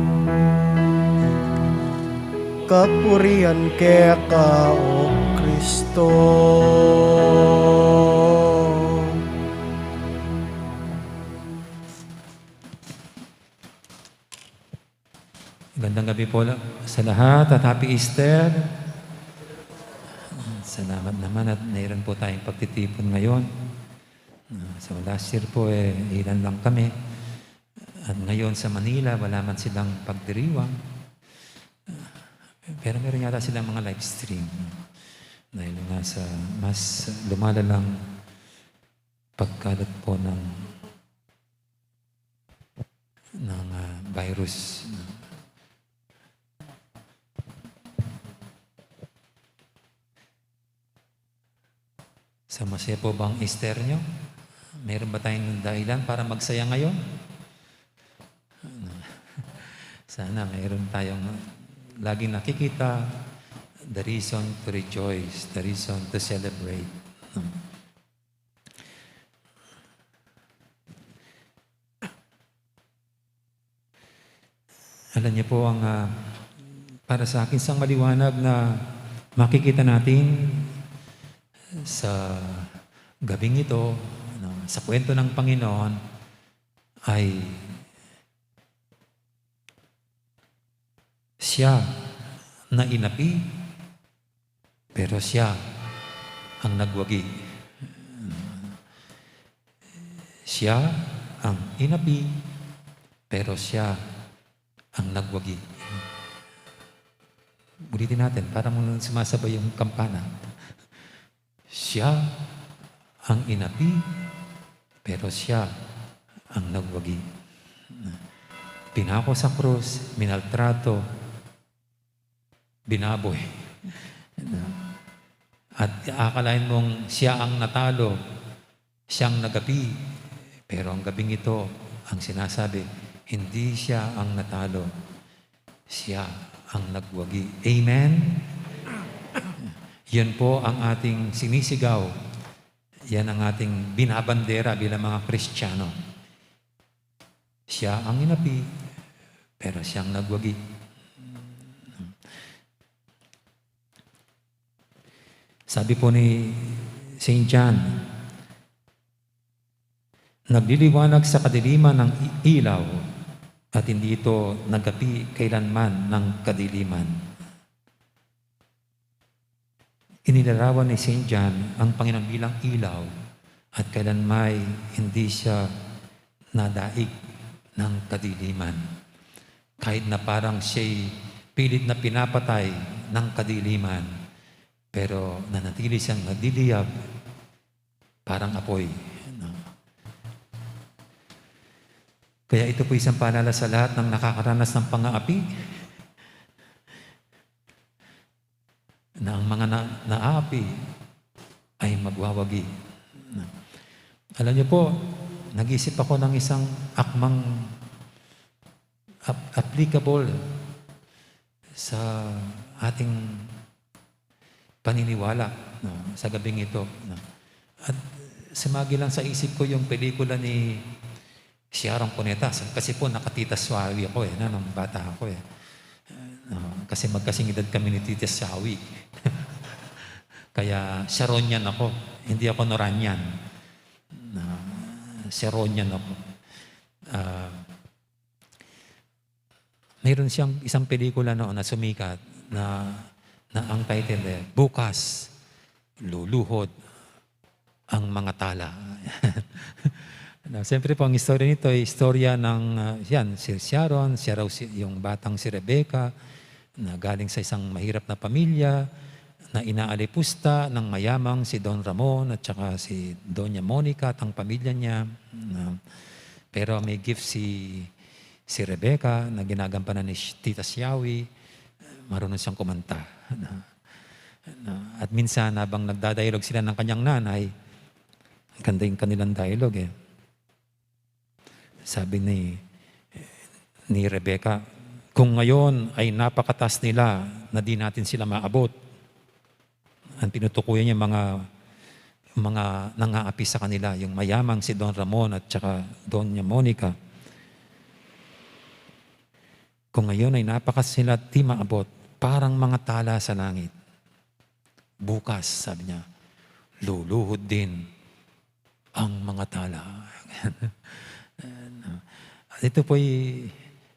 Kapurian ke ka o Kristo. Gandang gabi po sa lahat at Happy Easter. Salamat naman at mayroon po tayong pagtitipon ngayon. So last year po ilan lang kami. At ngayon sa Manila, wala man silang pagdiriwang. Pero meron yata silang mga live stream. Dahil nga sa mas lumalalang pagkalat po ng virus. Sa masaya po bang Easter nyo? Meron ba tayong dahilan para magsaya ngayon? Sana mayroon tayong laging nakikita, the reason to rejoice, the reason to celebrate. Alam niyo po ang para sa akin isang maliwanag na makikita natin sa gabing ito, sa kwento ng Panginoon, ay siya na inapi, pero siya ang nagwagi. Siya ang inapi, pero siya ang nagwagi. Ulitin natin, para mong sumasabay yung kampana. Siya ang inapi, pero siya ang nagwagi. Pinako sa krus, minaltrato, binaboy. At akalain mong siya ang natalo, siyang nagapi. Pero ang gabing ito, ang sinasabi, hindi siya ang natalo, siya ang nagwagi. Amen? Yan po ang ating sinisigaw. Yan ang ating binabandera bilang mga Kristiyano. Siya ang inapi, pero siyang nagwagi. Sabi po ni St. John, nagliliwanag sa kadiliman ng ilaw at hindi ito nagapi kailanman ng kadiliman. Inilarawan ni St. John ang Panginoon bilang ilaw at kailanmay hindi siya nadaig ng kadiliman. Kahit na parang siya'y pilit na pinapatay ng kadiliman, pero nanatili siyang nadiliyab, parang apoy. Kaya ito po isang paalala sa lahat ng nakakaranas ng pang-aapi, na ang mga naapi ay magwawagi. Alam niyo po, nag-isip ako ng isang akmang applicable sa ating paniniwala sa gabing ito. At sumagi lang sa isip ko yung pelikula ni Sharon Cuneta. Kasi po nakatitas Shawi ako nung bata ako kasi magkasing edad kami ni Tita Shawi. Kaya Sharonian ako, hindi ako Noranian. Sharonian ako. Mayroon siyang isang pelikula noon na sumikat na ang title Bukas, Luluhod ang Mga Tala. Siyempre po, ang istorya nito ay istorya ng si Sharon, siya raw yung batang si Rebecca na galing sa isang mahirap na pamilya na inaalipusta ng mayamang si Don Ramon at saka si Doña Monica at ang pamilya niya. Pero may gift si Rebecca na ginagampanan ni Tita Shawi, marunong siyang kumanta. At minsan, habang nagdadialog sila ng kanyang nanay, ganda yung kanilang dialogue Sabi ni Rebecca, kung ngayon ay napakatas nila na di natin sila maabot, ang tinutukuyan niya mga nangaapi sa kanila, yung mayamang si Don Ramon at saka Doña Monica. Kung ngayon ay napakas nila di maabot, parang mga tala sa langit. Bukas, sabi niya, luluhod din ang mga tala. Ito po'y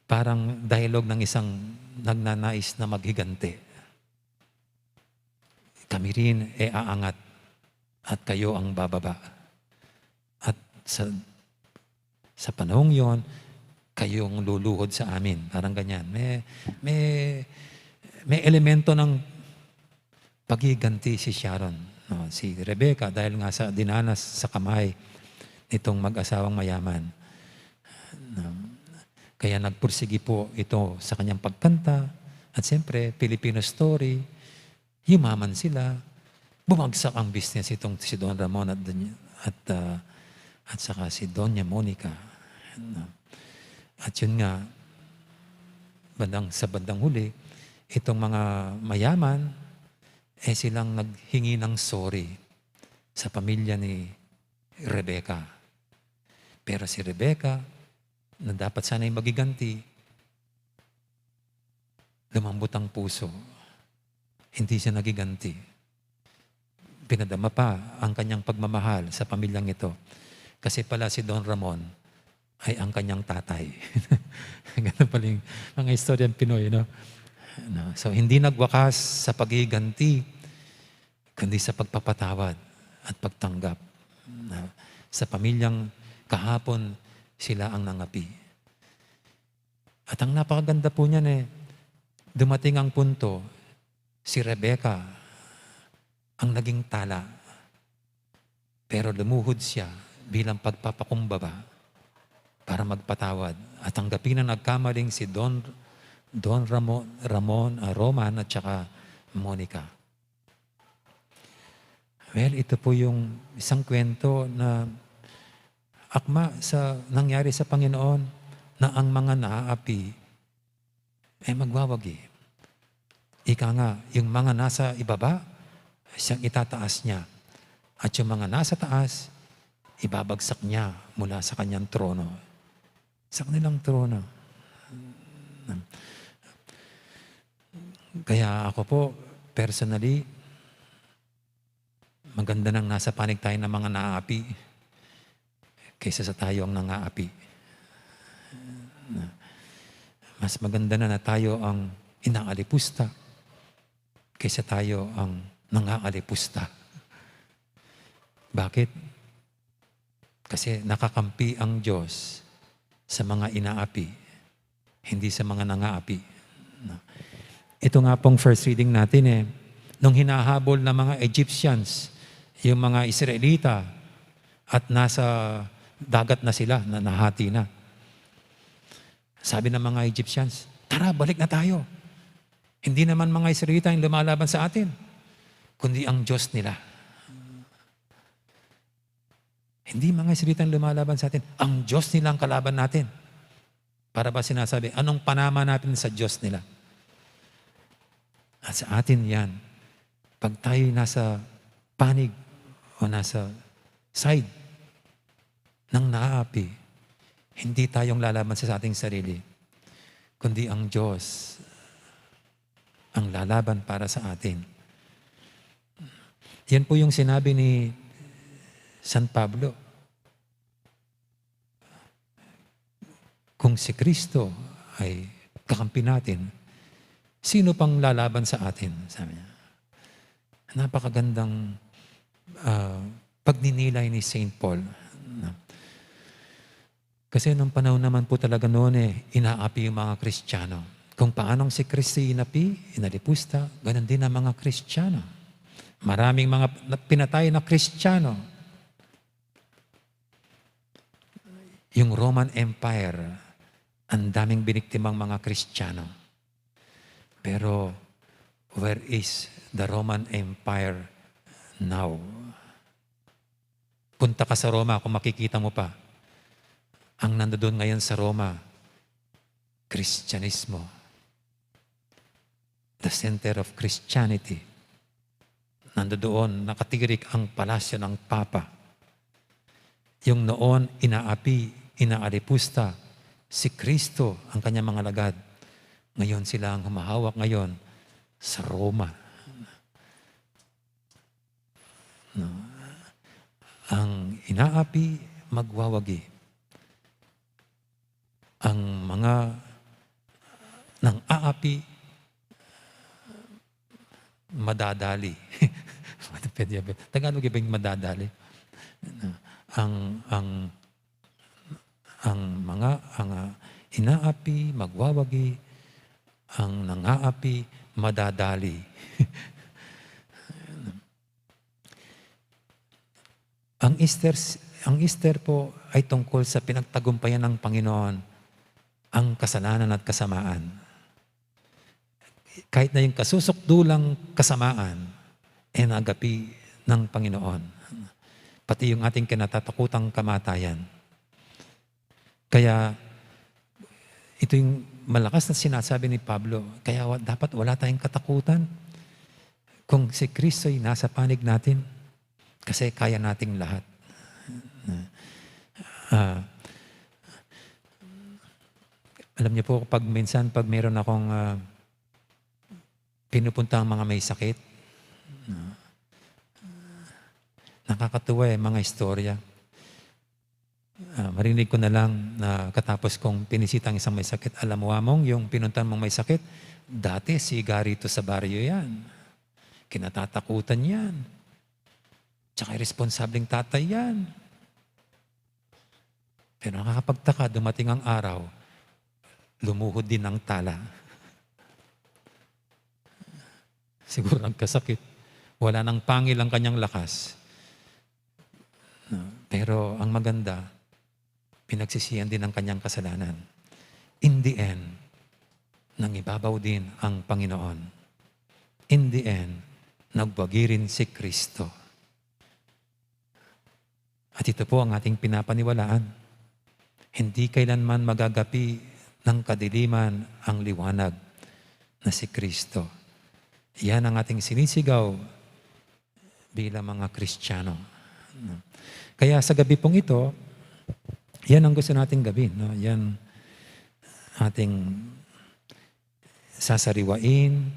parang dialogue ng isang nagnanais na maghigante. Kami rin aangat at kayo ang bababa. At sa panahong yon, kayong luluhod sa amin. Parang ganyan. May elemento ng paghiganti si Sharon. Si Rebecca dahil nga sa dinanas sa kamay nitong mag-asawang mayaman. Kaya nagpursigi po ito sa kanyang pagkanta. At siyempre, Filipino story, yumaman sila. Bumagsak ang business itong si Don Ramon at saka si Doña Monica. At yun nga, sa bandang huli, itong mga mayaman, silang naghingi ng sorry sa pamilya ni Rebecca. Pero si Rebecca, na dapat sana'y magiganti, lumambot ang puso. Hindi siya nagiganti. Pinadama pa ang kanyang pagmamahal sa pamilyang ito. Kasi pala si Don Ramon ay ang kanyang tatay. Ganun pala yung mga istoryang Pinoy, So, hindi nagwakas sa paghiganti, kundi sa pagpapatawad at pagtanggap. Sa pamilyang kahapon, sila ang nangapi. At ang napakaganda po niyan dumating ang punto, si Rebecca ang naging tala. Pero lumuhod siya bilang pagpapakumbaba para magpatawad at tanggapin ang nagkamaling si Don Roman at saka Monica. Well, ito po yung isang kwento na akma sa nangyari sa Panginoon na ang mga naaapi ay magwawagi. Ika nga, yung mga nasa ibaba, siyang itataas niya. At yung mga nasa taas, ibabagsak niya mula sa kanyang trono. Sa kanilang trono. Kaya ako po, personally, maganda nang nasa panig tayo ng mga naaapi kaysa sa tayo ang nangaapi. Mas maganda na tayo ang inaalipusta kaysa tayo ang nangaalipusta. Bakit? Kasi nakakampi ang Diyos sa mga inaapi, hindi sa mga nangaapi. Ito nga pong first reading natin nung hinahabol ng mga Egyptians, yung mga Israelita, at nasa dagat na sila, na nahati na. Sabi ng mga Egyptians, tara, balik na tayo. Hindi naman mga Israelita yung lumalaban sa atin, kundi ang Diyos nila. Hindi mga Israelita yung lumalaban sa atin, ang Diyos nila ang kalaban natin. Para ba sinasabi, anong panama natin sa Diyos nila? At sa atin yan, pag tayo nasa panig o nasa side ng naaapi, hindi tayong lalaban sa ating sarili, kundi ang Diyos ang lalaban para sa atin. Yan po yung sinabi ni San Pablo. Kung si Kristo ay kakampi natin, sino pang lalaban sa atin? Sabi niya. Napakagandang pagninilay ni St. Paul. Kasi nung panahon naman po talaga noon inaapi yung mga Kristiyano. Kung paanong si Kristo inapi, inalipusta, ganun din ang mga Kristiyano. Maraming mga pinatay na Kristiyano. Yung Roman Empire, ang daming biniktimang mga Kristiyano. Pero where is the Roman Empire now? Punta ka sa Roma kung makikita mo pa. Ang nandoon ngayon sa Roma, Kristyanismo. The center of Christianity. Nandoon, nakatirik ang palasyo ng Papa. Yung noon, inaapi, inaalipusta, si Kristo ang kanyang mga lagad. Ngayon sila ang humahawak ngayon sa Roma. No. Ang inaapi, magwawagi. Ang mga nang aapi, madadali. Tagalog ba yung madadali? Ang inaapi, magwawagi, ang nangaapi, madadali. Ang Easter po ay tungkol sa pinagtagumpayan ng Panginoon ang kasalanan at kasamaan. Kahit na yung kasusukdulang kasamaan ay nagapi ng Panginoon. Pati yung ating kinatatakutang kamatayan. Kaya ito yung malakas na sinasabi ni Pablo. Kaya dapat wala tayong katakutan. Kung si Kristo ay nasa panig natin, kasi kaya nating lahat. Alam niyo po, pag meron akong pinupunta ang mga may sakit, nakakatuwa mga istorya. Marinig ko na lang na katapos kong pinisita ang isang may sakit, alam mo among, yung pinuntan mong may sakit, dati sigarito sa baryo yan. Kinatatakutan yan. Tsaka irresponsableng tatay yan. Pero nakakapagtaka, dumating ang araw, lumuhod din ang tala. Siguro nagkasakit. Wala nang pangil ang kanyang lakas. Pero ang maganda, pinagsisihan din ang kanyang kasalanan. In the end, nangibabaw din ang Panginoon. In the end, nagbagi rin si Kristo. At ito po ang ating pinapaniwalaan. Hindi kailanman magagapi ng kadiliman ang liwanag na si Kristo. Yan ang ating sinisigaw bilang mga Kristiyano. Kaya sa gabi pong ito, yan ang gusto nating gawin. No? Yan ating sasariwain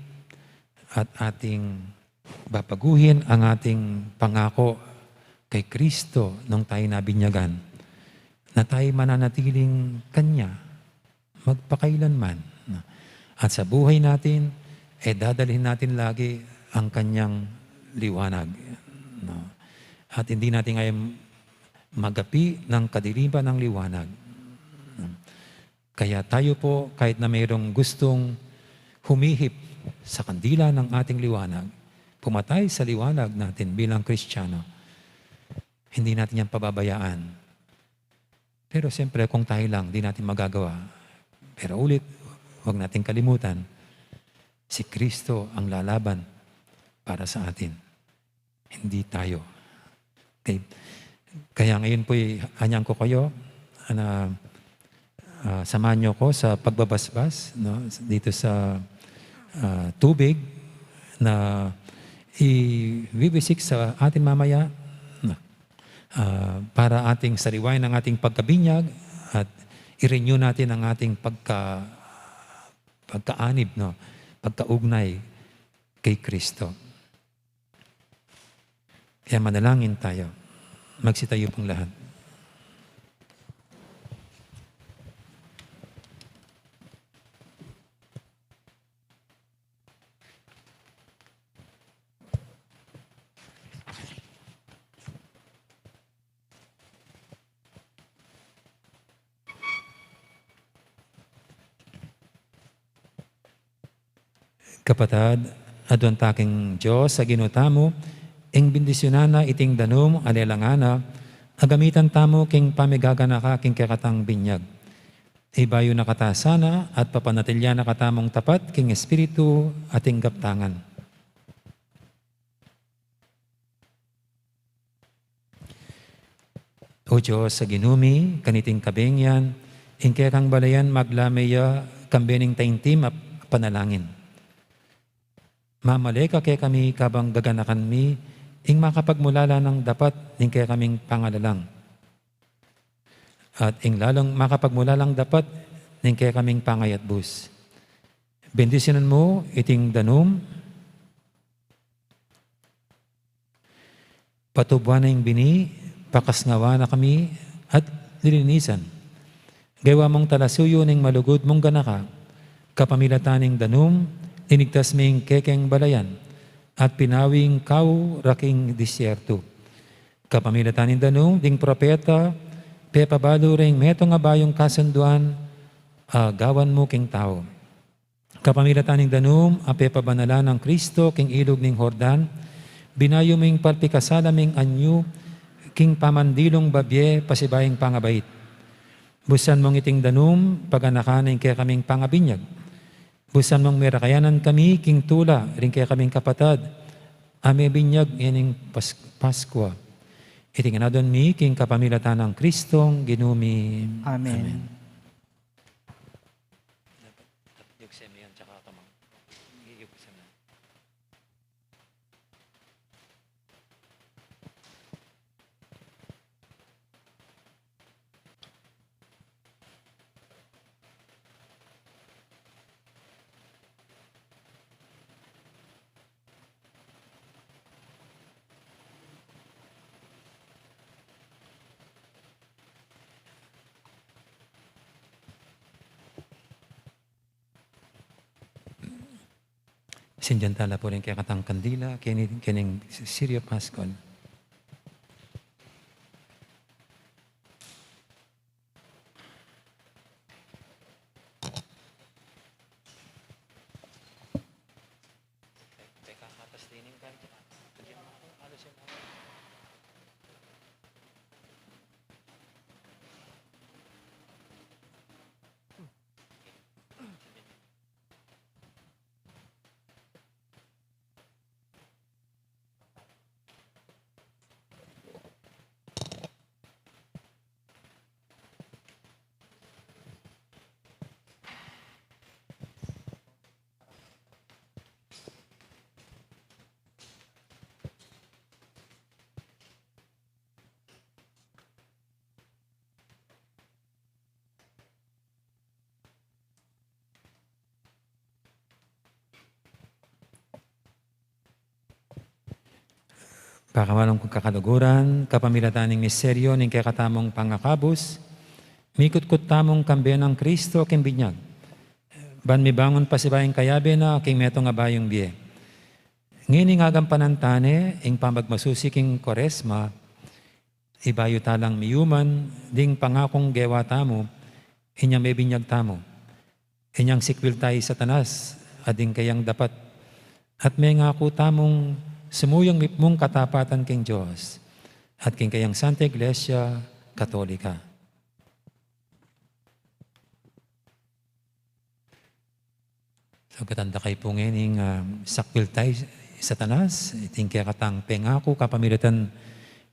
at ating babaguhin ang ating pangako kay Kristo nung tayo nabinyagan, na tayo mananatiling Kanya magpakailanman. At sa buhay natin, dadalhin natin lagi ang Kanyang liwanag. At hindi natin ngayon magapi ng kadiliman ng liwanag. Kaya tayo po, kahit na mayroong gustong humihip sa kandila ng ating liwanag, pumatay sa liwanag natin bilang Kristiyano, hindi natin yan pababayaan. Pero siyempre, kung tayo lang, di natin magagawa. Pero ulit, huwag natin kalimutan, si Kristo ang lalaban para sa atin. Hindi tayo. Okay. Kaya ngayon po'y hanyang ko kayo na samahan niyo ko sa pagbabasbas, no, dito sa tubig na i-bibisik sa atin mamaya, para ating sariwain ang ating pagkabinyag at i-renew natin ang ating pagkaanib, no, pagkaugnay kay Kristo. Kaya manalangin tayo. Magsitayo pong lahat. Kapatad, adwan taking Diyos sa ginutamo, ing bendisyonana iting danum alelangana, agamitan tamo king pamigagana ka king kakatang binyag. Ibayo na katasana at papanatilya na katamong tapat king espiritu ating gaptangan. O Diyos sa ginumi, kaniting kabengyan, ing kang balayan maglamaya kambening taintim at panalangin. Mamaleka kaya kami kabang gaganakan mi, ing makapagmulala ng dapat, ing kaya kaming pangalalang. At ing lalong makapagmulalang dapat, ing kaya kaming pangayatbus. Bendisyonan mo iting danum, patubwan na ing bini, pakasngawa na kami, at nilinisan. Gawa mong talasuyo ning malugod mong ganaka, kapamilataning danum, inigtas ming kekeng balayan at pinawing kau raking disyerto. Kapamilatanin danong ding propeta, pepabalo ring meto nga bayong kasunduan, gawan mo king tao. Kapamilataning danong pepabanala ng Kristo king ilog ning Hordan, binayo ming palpikasala ming anyo, king pamandilong babye pasibaying pangabait. Busan mong iting danong paganakan kaya kaming pangabinyag. Busan mong merakayanan kami, king tula, rin kaya kaming kapatad, ame binyag ining Paskwa. Itinganadon mi, king kapamilatan ng Kristong ginumi. Amen. Sinjantala po rin kaya katang kandila, kining Sirio Paschal. Pakawalang kong kakaluguran, kapamilataning misteryo ng kakatamong pangakabos, mikot-kot tamong kambiyan ng Kristo king binyag. Ban mi bangon pasibayang kayabe na king meto nga bayong biye. Ngini nga panantane, ing pamagmasusi king koresma, ibayo talang miyuman, ding pangakong gewa tamo, inyang may binyag tamo. Inyang sikwil tayo Satanas, ading kayang dapat. At may ngako tamong sumuyong mong katapatan king Diyos at king kayang Santa Iglesia Katolika. So katanda kay po ngayon sakwil tayo Satanas, iting kaya katang pengako kapamilitan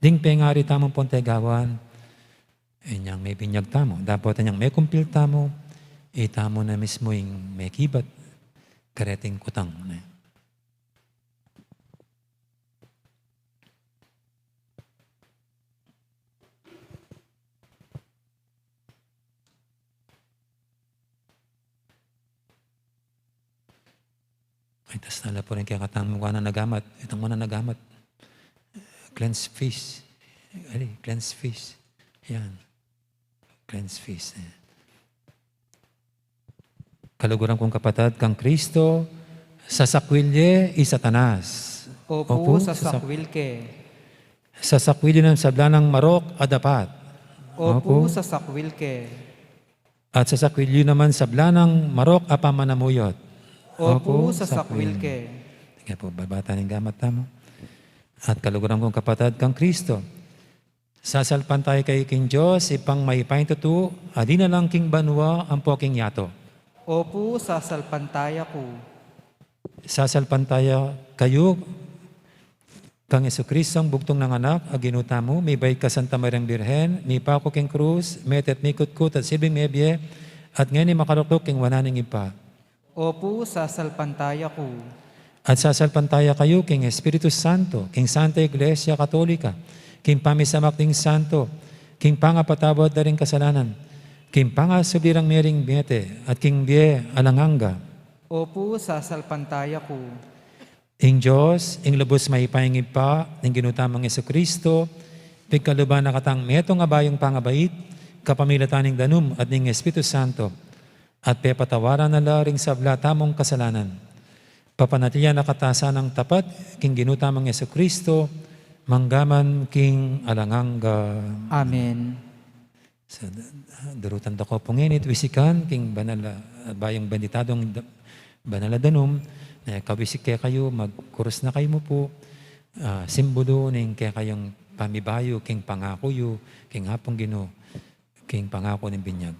ding pengari tamong pontegawan, inyang may binyag tamo. Dapat inyang may kumpil tamo, itamo na mismo yung may kibat, kareting kutang. Tas nala po rin kaya katang mukha na nagamat. Itang muna nagamat. Cleanse fish. Cleanse fish. Yan. Cleanse fish. Kaluguran kong kapatid kang Kristo, sa sakwilye Satanas. Opo, sa sakwil ke. Sa sakwilye ng sablanang marok adapat. Opo, sa sakwil ke. At sa sakwilye naman sablanang marok apamanamuyot. Opo, sa sakwil ke. Kaya po, babata ng gamat tamo. At kaluguran kong kapatid kang Kristo, sasalpan tayo kay King Diyos, ipang may paintutu, adi na lang king banwa ang poking yato. Opo, sasalpantaya ko. Sasalpan tayo kayo, kang Jesucristo ang bugtong ng anak, aginuta mo, may bayit ka Santa Mariang Birhen, may pako king krus, metet mikot-kut at silbing mebye, at ngayon makarukok king wananing ipa. Opo, sasalpantaya ko. At sasalpantaya kayo king Espiritu Santo, king Santa Iglesia Katolika, king pamisamak ding Santo, king pangapatawad na rin kasalanan, king pangasubirang mering biyete, at king biye alanganga. Opo, sasalpantaya ko. Ing Diyos, ing lubos maipahingib pa, ing ginutamang Jesucristo, pigkaluban na katang meto nga bayong pangabait, kapamilataning danum at ning Espiritu Santo, at pepatawaran na laring sabla tamong kasalanan. Papanatilian na katasan ng tapat, king ginutamang Jesucristo, manggaman king alanganga. Amen. So, darutan da ko punginit, wisikan, king bayang banditadong banaladanum, na kawisik kaya kayo, magkurus na kayo mo po, simbulo ning kaya kayong pamibayo, king pangako yu, king hapong gino, king pangako ng binyag.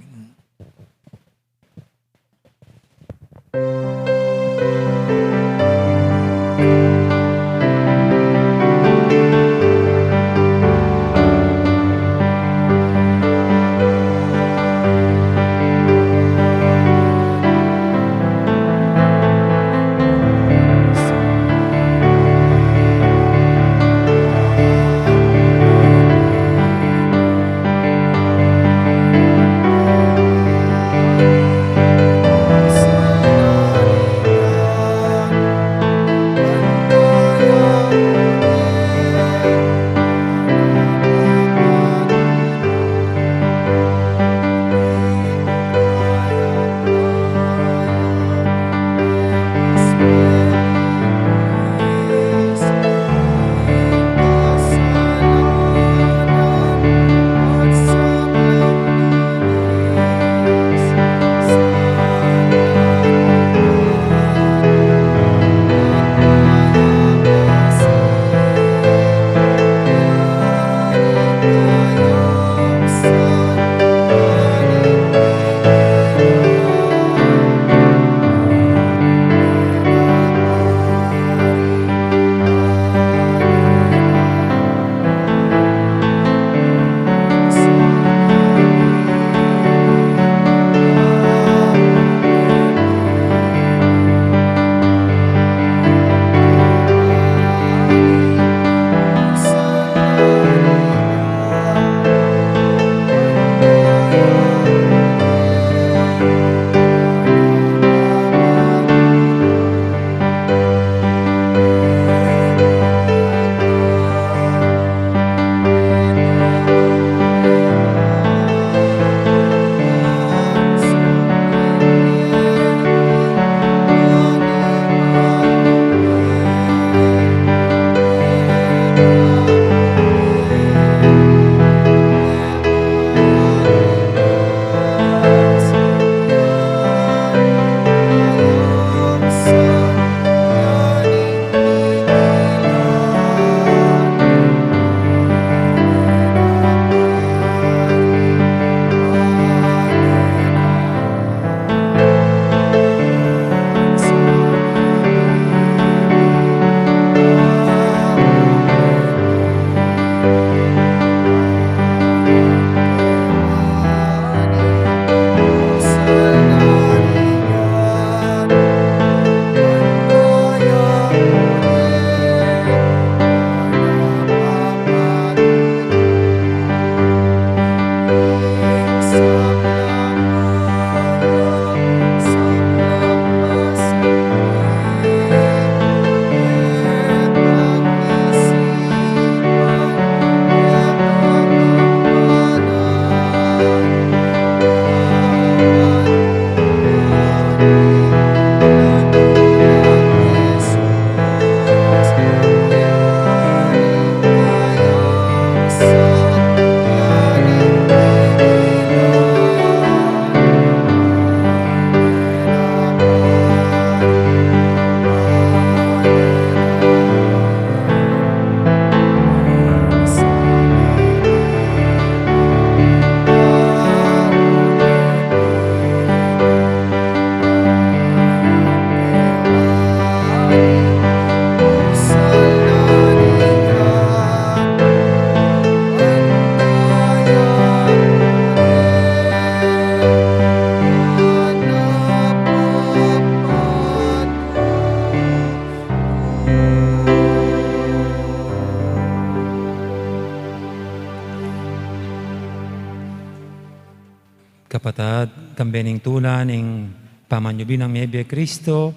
bening tula ning pamanyubi ng Mebe Kristo,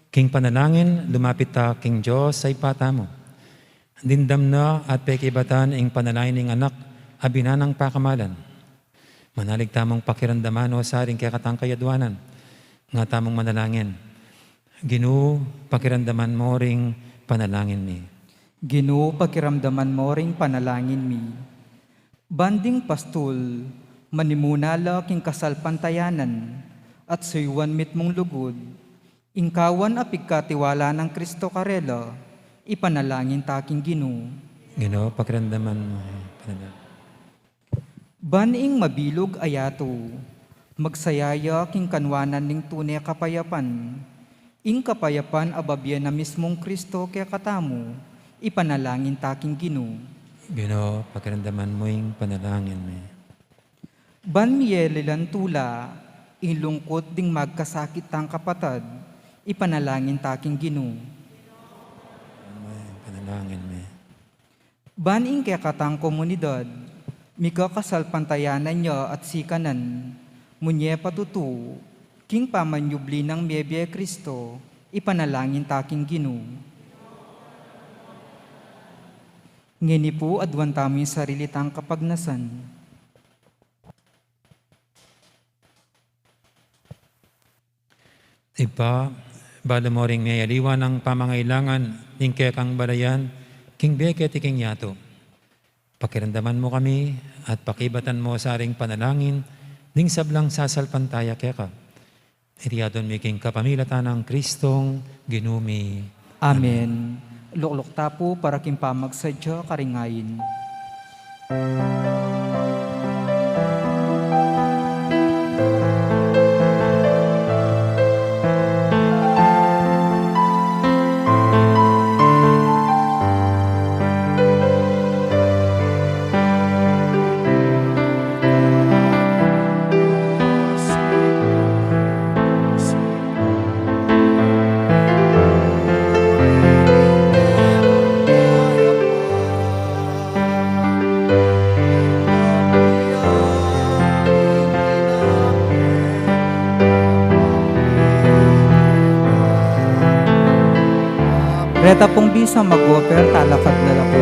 king panalangin, lumapit ta king Diyos sa ipata mo. Dindam na at pekibatan ing panalangin ning anak, abinanang pakamalan. Manalig tamong pakiramdaman o saring kaya katang kayadwanan, nga tamong manalangin. Ginoo, pakiramdaman mo ring panalangin mi. Ginoo, pakiramdaman mo ring panalangin mi. Banding pastul, manimunala king kasalpantayanan, at suywan mit mong lugod, ingkawan apig katiwala ng Kristo karela, ipanalangin taking Ginoo. Ginoo, pakiramdaman mo panalangin. Baning mabilog ayato, magsayaya king kanwanan ning tunay kapayapan, ing kapayapan ababyan na mismong Kristo kaya katamo, ipanalangin taking Ginoo. Ginoo, pakiramdaman mo yung panalangin mi. Ban miyelilan tula, ilungkot ding magkasakit tang kapatad, ipanalangin taking Ginoo. Panalangin mi. Ban ing kaya katang komunidad, mika kasalpantayanan niya at sikanan, munye patutu, king pamanyubli ng Miyebye Kristo, ipanalangin taking Ginoo. Ngini po adwan tamo yung sarili tang kapagnasan. Ipa, bala mo ring may aliwan ng pamangailangan, ning kaya kang balayan, king beke ti king yato. Pakiramdaman mo kami at pakibatan mo sa aring panalangin, ning sablang sasalpantaya kaya ka. Iriyadon mi king kapamilatan ng Kristong ginumi. Amen. Lukluk tapo para king pamagsadya karingayin. Reta pong bisa mag-offer talakad na ako.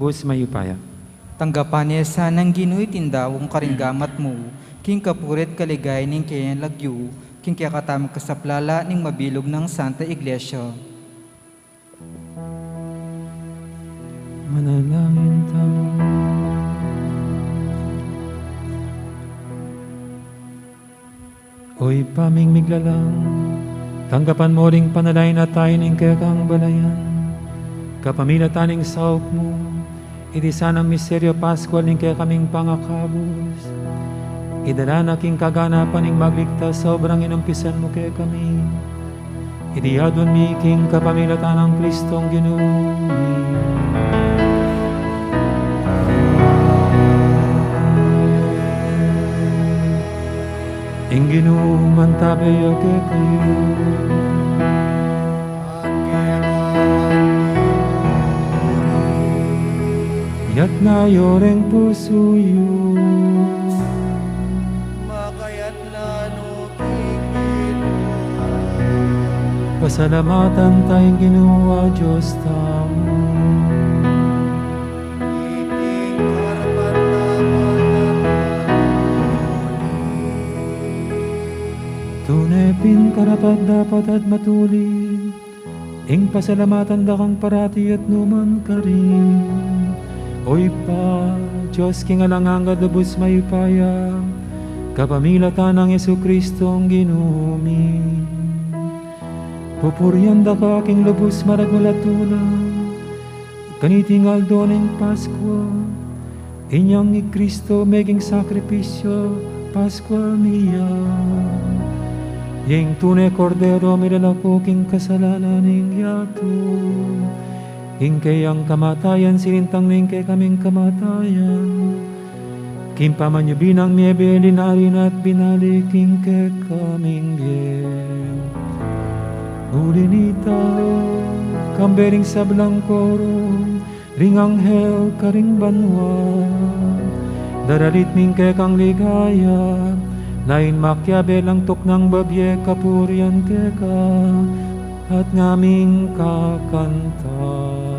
lubos mayupaya. Tanggapanesa ng Ginoo tindawong karinggamat mo, king kapurit kaligay ning kayan lagyo, king kakatamang kasaplala ning mabilog ng Santa Iglesia. Manalangin tamo. Oy paming miglalang, tanggapan mo ring panalain at tayo ning kekang balayan. Kapamilya taning saop mo, iti sanang misteryo Paschal ning kaya kaming pangakabos. Idala na king kaganapan ning magligtas sa obrang inumpisan mo kaya kami. Idiyadon mi king kapamilya tanang Kristong Ginoo. Ing Ginoo mantabay ake kayo. Yak na yoreng pusuyo. Makayat na no kikilo. Pasalamatan tayong Ginoo Diyos tamo. Iting karapat dapat Tunay pin karapat dapat at matuli. Ing pasalamatan dakang parati at numan ka rin. Oy pa, Diyos king alangangad lubos mayupaya, kapamilya tanang Yesu Kristong Ginumi. Pupurian da ka king lubos maragmulatula, kanitingal doning Paskwa, inyang ni Kristo meging sakripisyo, Paskwa niya. Yang tunay kordero milalako king kasalanan ning yato, Hingkay ang kamatayan, sinintang ningkay kaming kamatayan. Kimpaman nyo binang miebe, linarin at binalik, hingkay kaming biel. Ulinita, kambering sa blangkoro, ring anghel karing banwa. Daralit mingkay kang ligaya, lain makyabe lang tok ng babye, kapurian keka, at ngaming kakanta.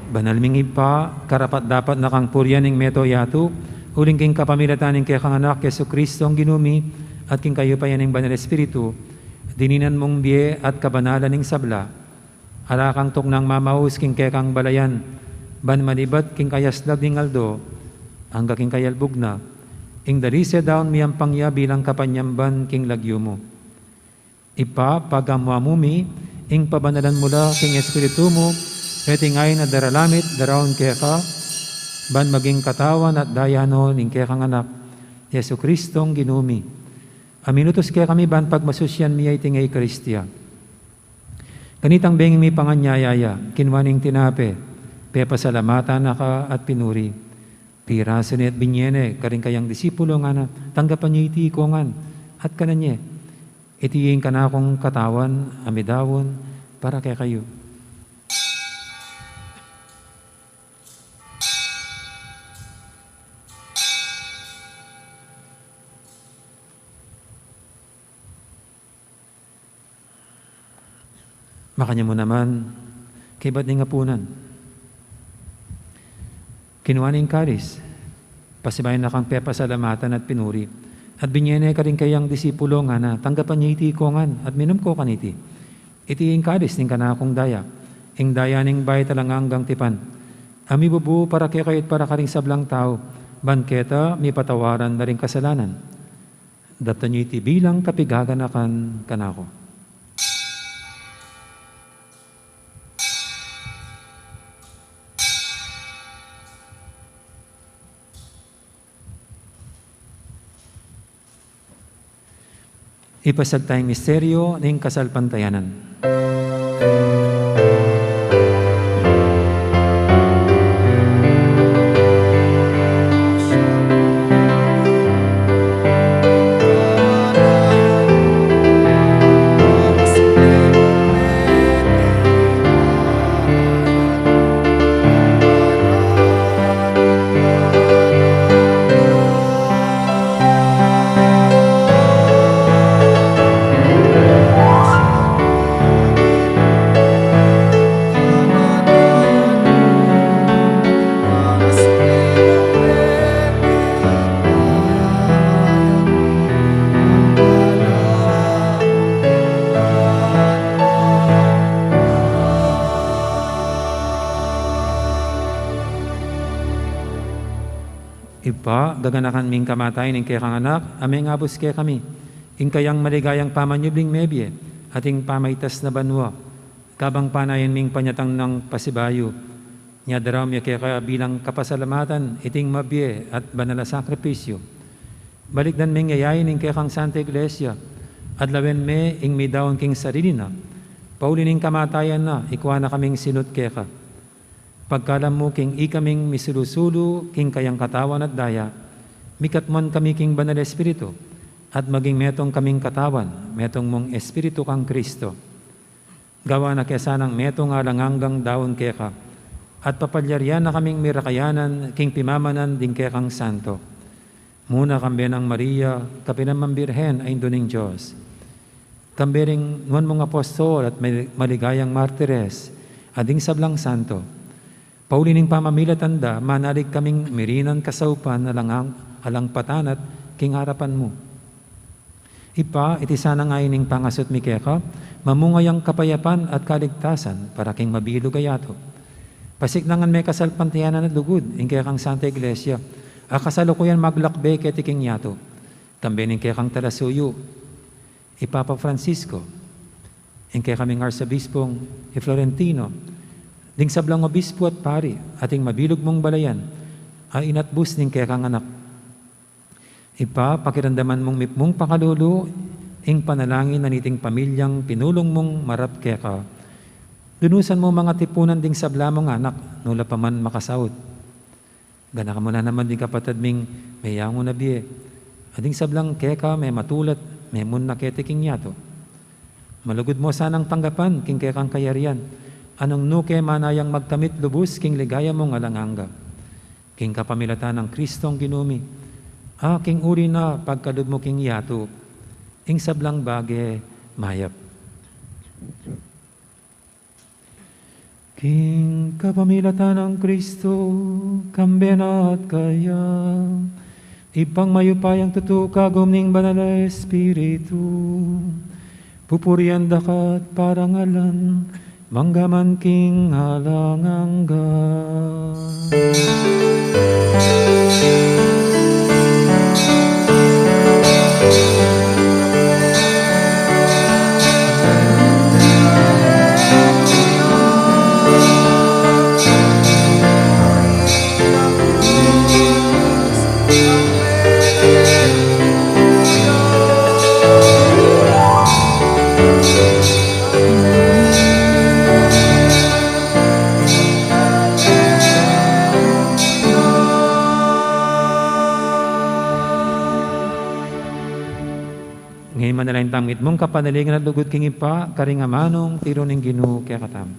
Banalming ipa, karapat dapat na kang puryan ng meto yatu, uling king kapamilatan ng kaya kang anak, Yesu Kristo ang ginumi, at king kayo pa yan ng banal espiritu, dininan mong biye at kabanalan ng sabla, arakang tok ng mamaus king kaya kang balayan, ban malibat king kayaslag ng aldo, hangga king kayalbog na, ing darise daon miyang pangya bilang kapanyamban king lagyo mo. Ipa, pagamwamumi, ing pabanalan mula king espiritu mo, Metingay na daralamit, darawon kaya ka, ban maging katawan at dayano ning kaya kang anak, Yesu Kristong ginumi. Aminutos kaya kami ban pagmasusyan miyay tingay Kristiya. Kanitang benging mi panganyayaya, kinwaning tinape, pepasalamatan na ka at pinuri. Piraso ni at binyene, karing kayang disipulo nga na, tanggapan niya iti ikongan, at kananye, itiyin ka na akong katawan, amidawon, para kaya kayo. Makanya mo naman, kay ba't nga punan? Kinuha ning karis, pasibayan na kang pepasalamatan at pinuri, at binyene ka rin kayang disipulo nga na tanggapan niya iti kongan at minum ko kaniti. Iti ing karis ning kanakong daya, ing daya ning bay talanganggang tipan. Ami bubu para kayat para karing sablang tao, banketa mi patawaran na ring kasalanan. Dapta niyo iti bilang kapigaganakan kanako. Ipasag tayong misteryo ng kasalpantayanan. Ipa, gaganakan ming kamatay ng kaya kang anak, aming abos kaya kami. Ing kayang maligayang pamanyubling mebye, ating pamaytas na banwa. Kabang panayan ming panyatang ng pasibayo. Nya daraw miya kaya bilang kapasalamatan, iting mabye at banala sakripisyo. Balikdan ming yayayin ng kaya kang Santa Iglesia, at lawen me ing may daon king sarili na. Paulining kamatayan na, ikuha na kaming sinut kaya ka. Pagkalam mo king ikaming misilusulu, king kayang katawan at daya, mikatman kami king banal espiritu, at maging metong kaming katawan, metong mong espiritu kang Kristo. Gawa na kesanang metong alanganggang daon keka, at papalyaryan na kaming mirakayanan, king pimamanan ding kekang santo. Muna kambe ng Maria, kapinamang birhen ay doning Diyos. Kambering nuan mong apostol at maligayang martires, ading sablang santo. Paulining pamamilatanda, manalig kaming mirinan kasaupan alang patanat king harapan mo. Ipa, iti sana nga ining pangasot mi keka, mamungayang kapayapan at kaligtasan para king mabilog ayato. Pasiknangan may kasalpantiyanan at lugod, ing kekang Santa Iglesia, akasalukuyan maglakbe keti king yato. Kambening kekang talasuyo, Ipapa Francisco, ing kekaming arsabispong Florentino, ding sablang obispo at pari, ating mabilog mong balayan, ay inatbus ning kekang anak. Ipa, pakiramdaman mong mipmong pakalulu, ing panalangin na niting pamilyang pinulong mong marap keka. Dunusan mo mga tipunan ding sabla mong anak, nula pa man makasaud. Gana ka mo na naman ding kapatid ming may yango na biye. Ading sablang keka, may matulat, may mun na ketiking yato. Malugod mo sanang tanggapan, king kekang kayarian, anong nuke manayang magtamit lubos king ligaya mong alanganga. King kapamilatan ng Kristong ginumi, aking uri na pagkalub mo king yato, ing sablang bage mayap. King kapamilatan ng Kristo, kambena at kaya, ipang mayupayang tutukagom ning banal na Espiritu, pupurian dakat parangalan, manggaman king halangangga. Ngayon manalain tamit mong kapanalingan at lugod king ipa, karingamanong tiro ng Ginoo kaya katam.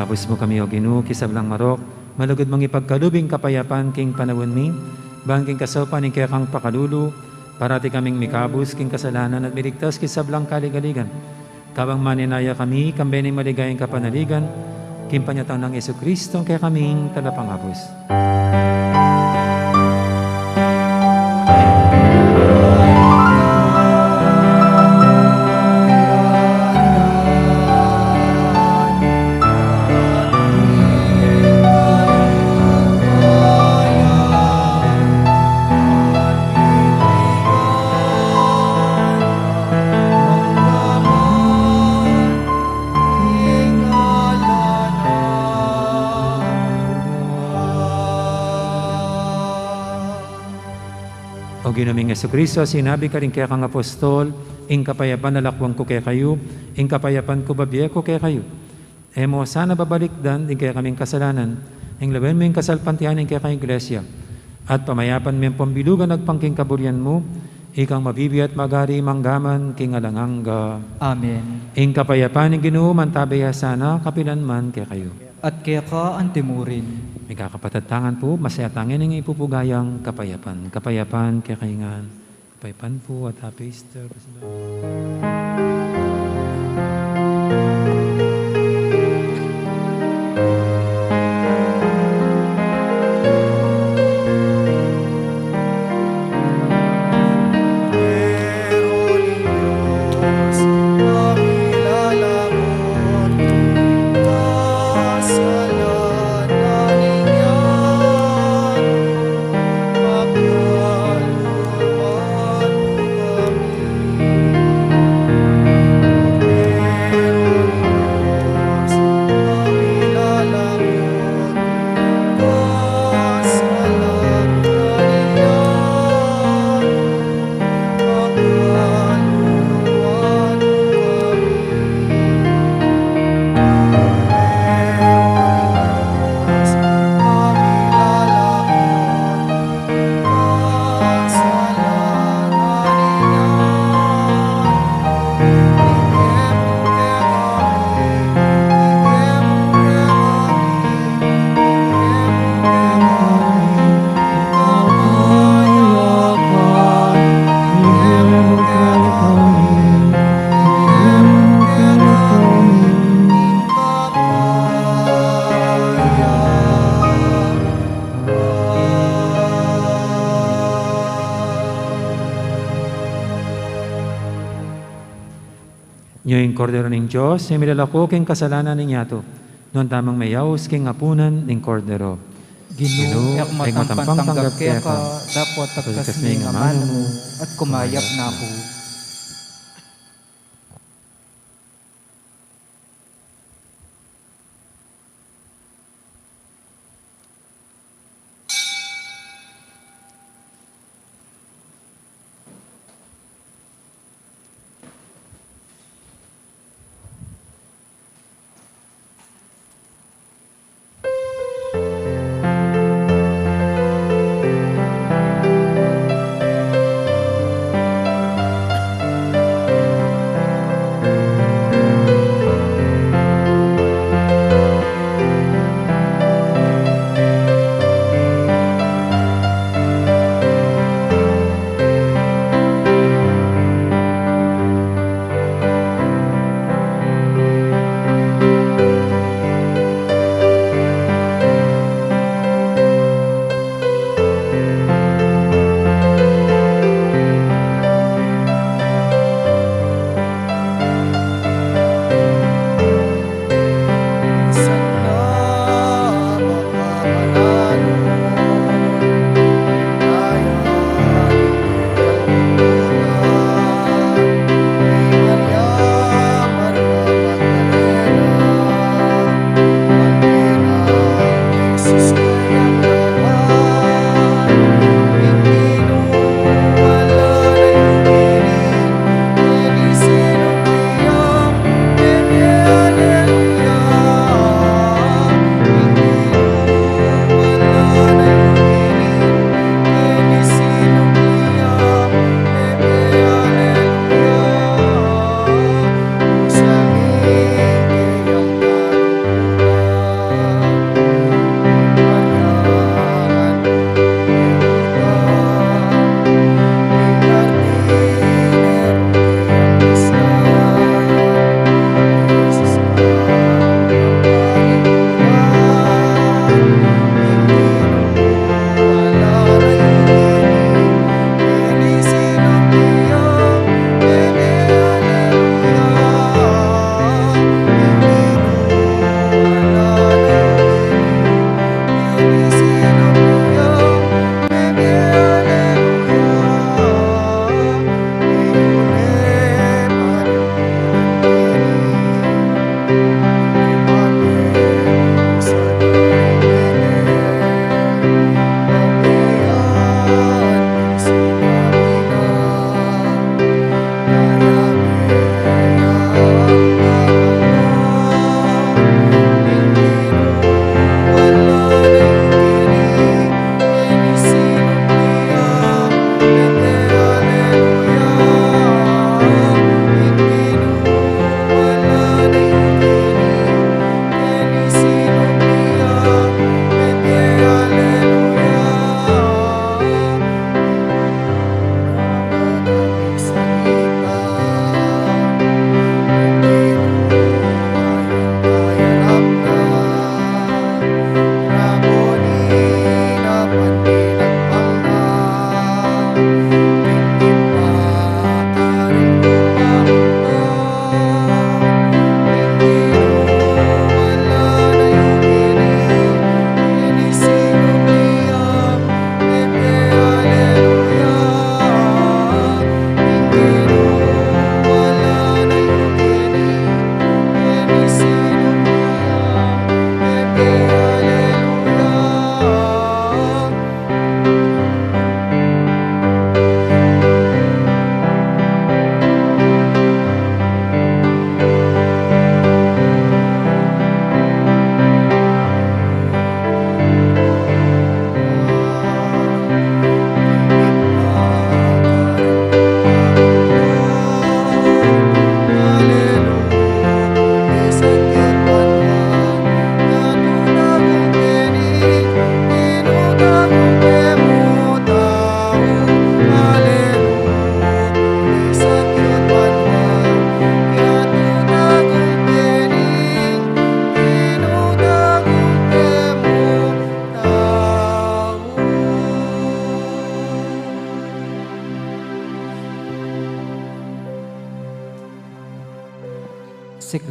Tapos mo kami o Ginoo, kisablang marok, malugod mong ipagkalubing kapayapan king panawon mi, bang king kasopan ing kaya kang pakalulu, parati kaming mikabus king kasalanan at miligtas kisablang kaligaligan. Kabang maninaya kami, kambening maligayang kapanaligan, king panyatang ng Yesu Kristo, kaya kaming talapangapos. O ginaming Yesu Kristo, sinabi ka rin kaya kang apostol, ing kapayapan nalakwang ko kaya kayo, ing kapayapan ko babiye ko kaya kayo. Emo sana babalikdan, ing kaya kaming kasalanan, ing laban mo yung kasalpantihan, ing kaya kang iglesia. At pamayapan mo yung pambilugan nagpangking kaburian mo, ikang mabibiyat magari manggaman king alanganga. Amen. Ing kapayapan ng Ginoo mantabaya sana kapilan man kaya kayo. At kaya ka antimurin. May kakapatatangan po, masaya tangin ng ipupugayang kapayapan. Kapayapan, kakaingan. Kapayapan po at happy Easter. Yung kordero ng Diyos, yung milalako king kasalanan ng yato, noon tamang mayaws king apunan ng kordero. Ginoo, yak matampang-tanggap kaya ka, dapat Pagkas tagkasmi nga nga mano mano mo, at kumayap na ako.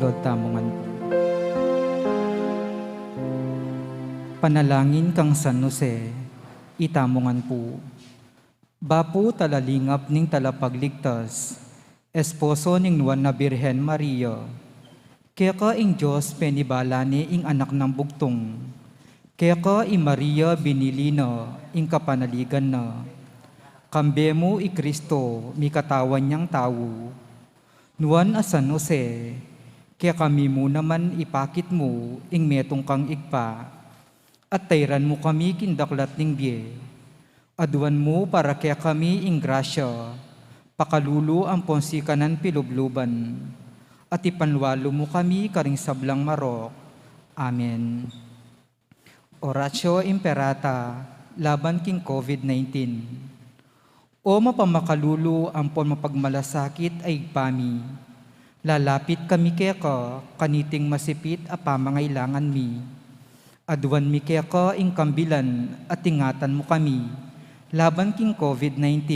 Lord tamongan po. Panalangin kang San Jose, itamongan po. Bapo talalingap ning talapagligtas, esposo ning nuwan na Birhen Maria, kaya ka ing Diyos penibalani ing anak ng bugtong, kaya ka ing Maria binilina ing kapanaligan na, kambe mo i Kristo mi katawan niyang tao, nuwan a San Jose, kaya kami mo naman ipakit mo ing metong kang igpa, at tayran mo kami kindaklat ning biye, aduan mo para kaya kami ing grasya, pakalulu ang ponsikanan pilubluban, at ipanwalo mo kami karing sablang marok. Amen. Oratio Imperata, laban king COVID-19. O mapamakalulu ang mapagmalasakit ay pami, lalapit kami kaya ka, kaniting masipit a pamangailangan mi. Aduan mi kaya ka ing kambilan at ingatan mo kami, laban king COVID-19,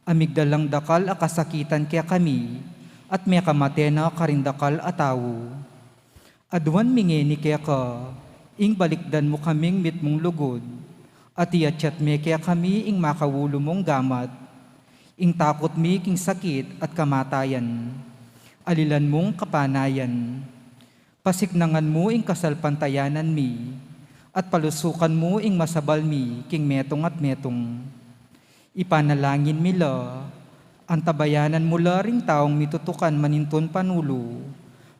amigdalang dakal a kasakitan kaya kami, at may kamatena karindakal a tawo. Aduan mingeni kaya ka, ing balikdan mo kaming mitmong lugod, at iyatyat me kaya kami ing makawulo mong gamat, ing takot mi king sakit at kamatayan, alilan mong kapanayan, pasiknangan mo ing kasalpantayanan mi, at palusukan mo ing masabal mi king metong at metong. Ipanalangin mila, ang tabayanan mula ring taong mitutukan maninton panulo,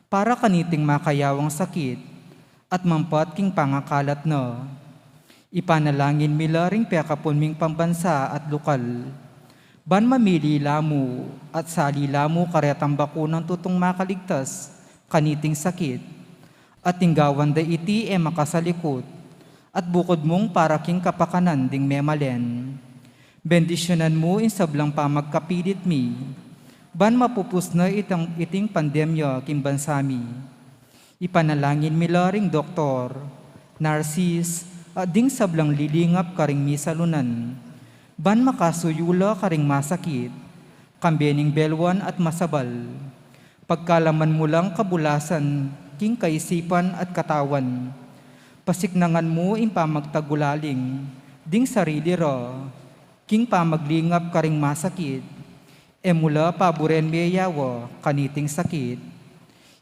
para kaniting makayawang sakit, at mampat king pangakalat na. Ipanalangin mila ring pekapon ming pambansa at lokal, ban mamili lamo at sali lamo karetang bako ng tutong makaligtas, kaniting sakit, at tinggawan da iti makasalikot, at bukod mong para king kapakanan ding memalen. Bendisyonan mo in sablang pamagkapilit mi, ban mapupus na iting pandemya kimbansami. Ipanalangin mila ring doktor, narsis, at ding sablang lilingap karing misalunan, ban makasuyula karing masakit, kambening belwan at masabal, pagkalaman mo lang kabulasan, king kaisipan at katawan, pasiknangan mo in pamagtagulaling, ding sarili ra, king pamaglingap karing masakit, mula paburen miyawa, kaniting sakit.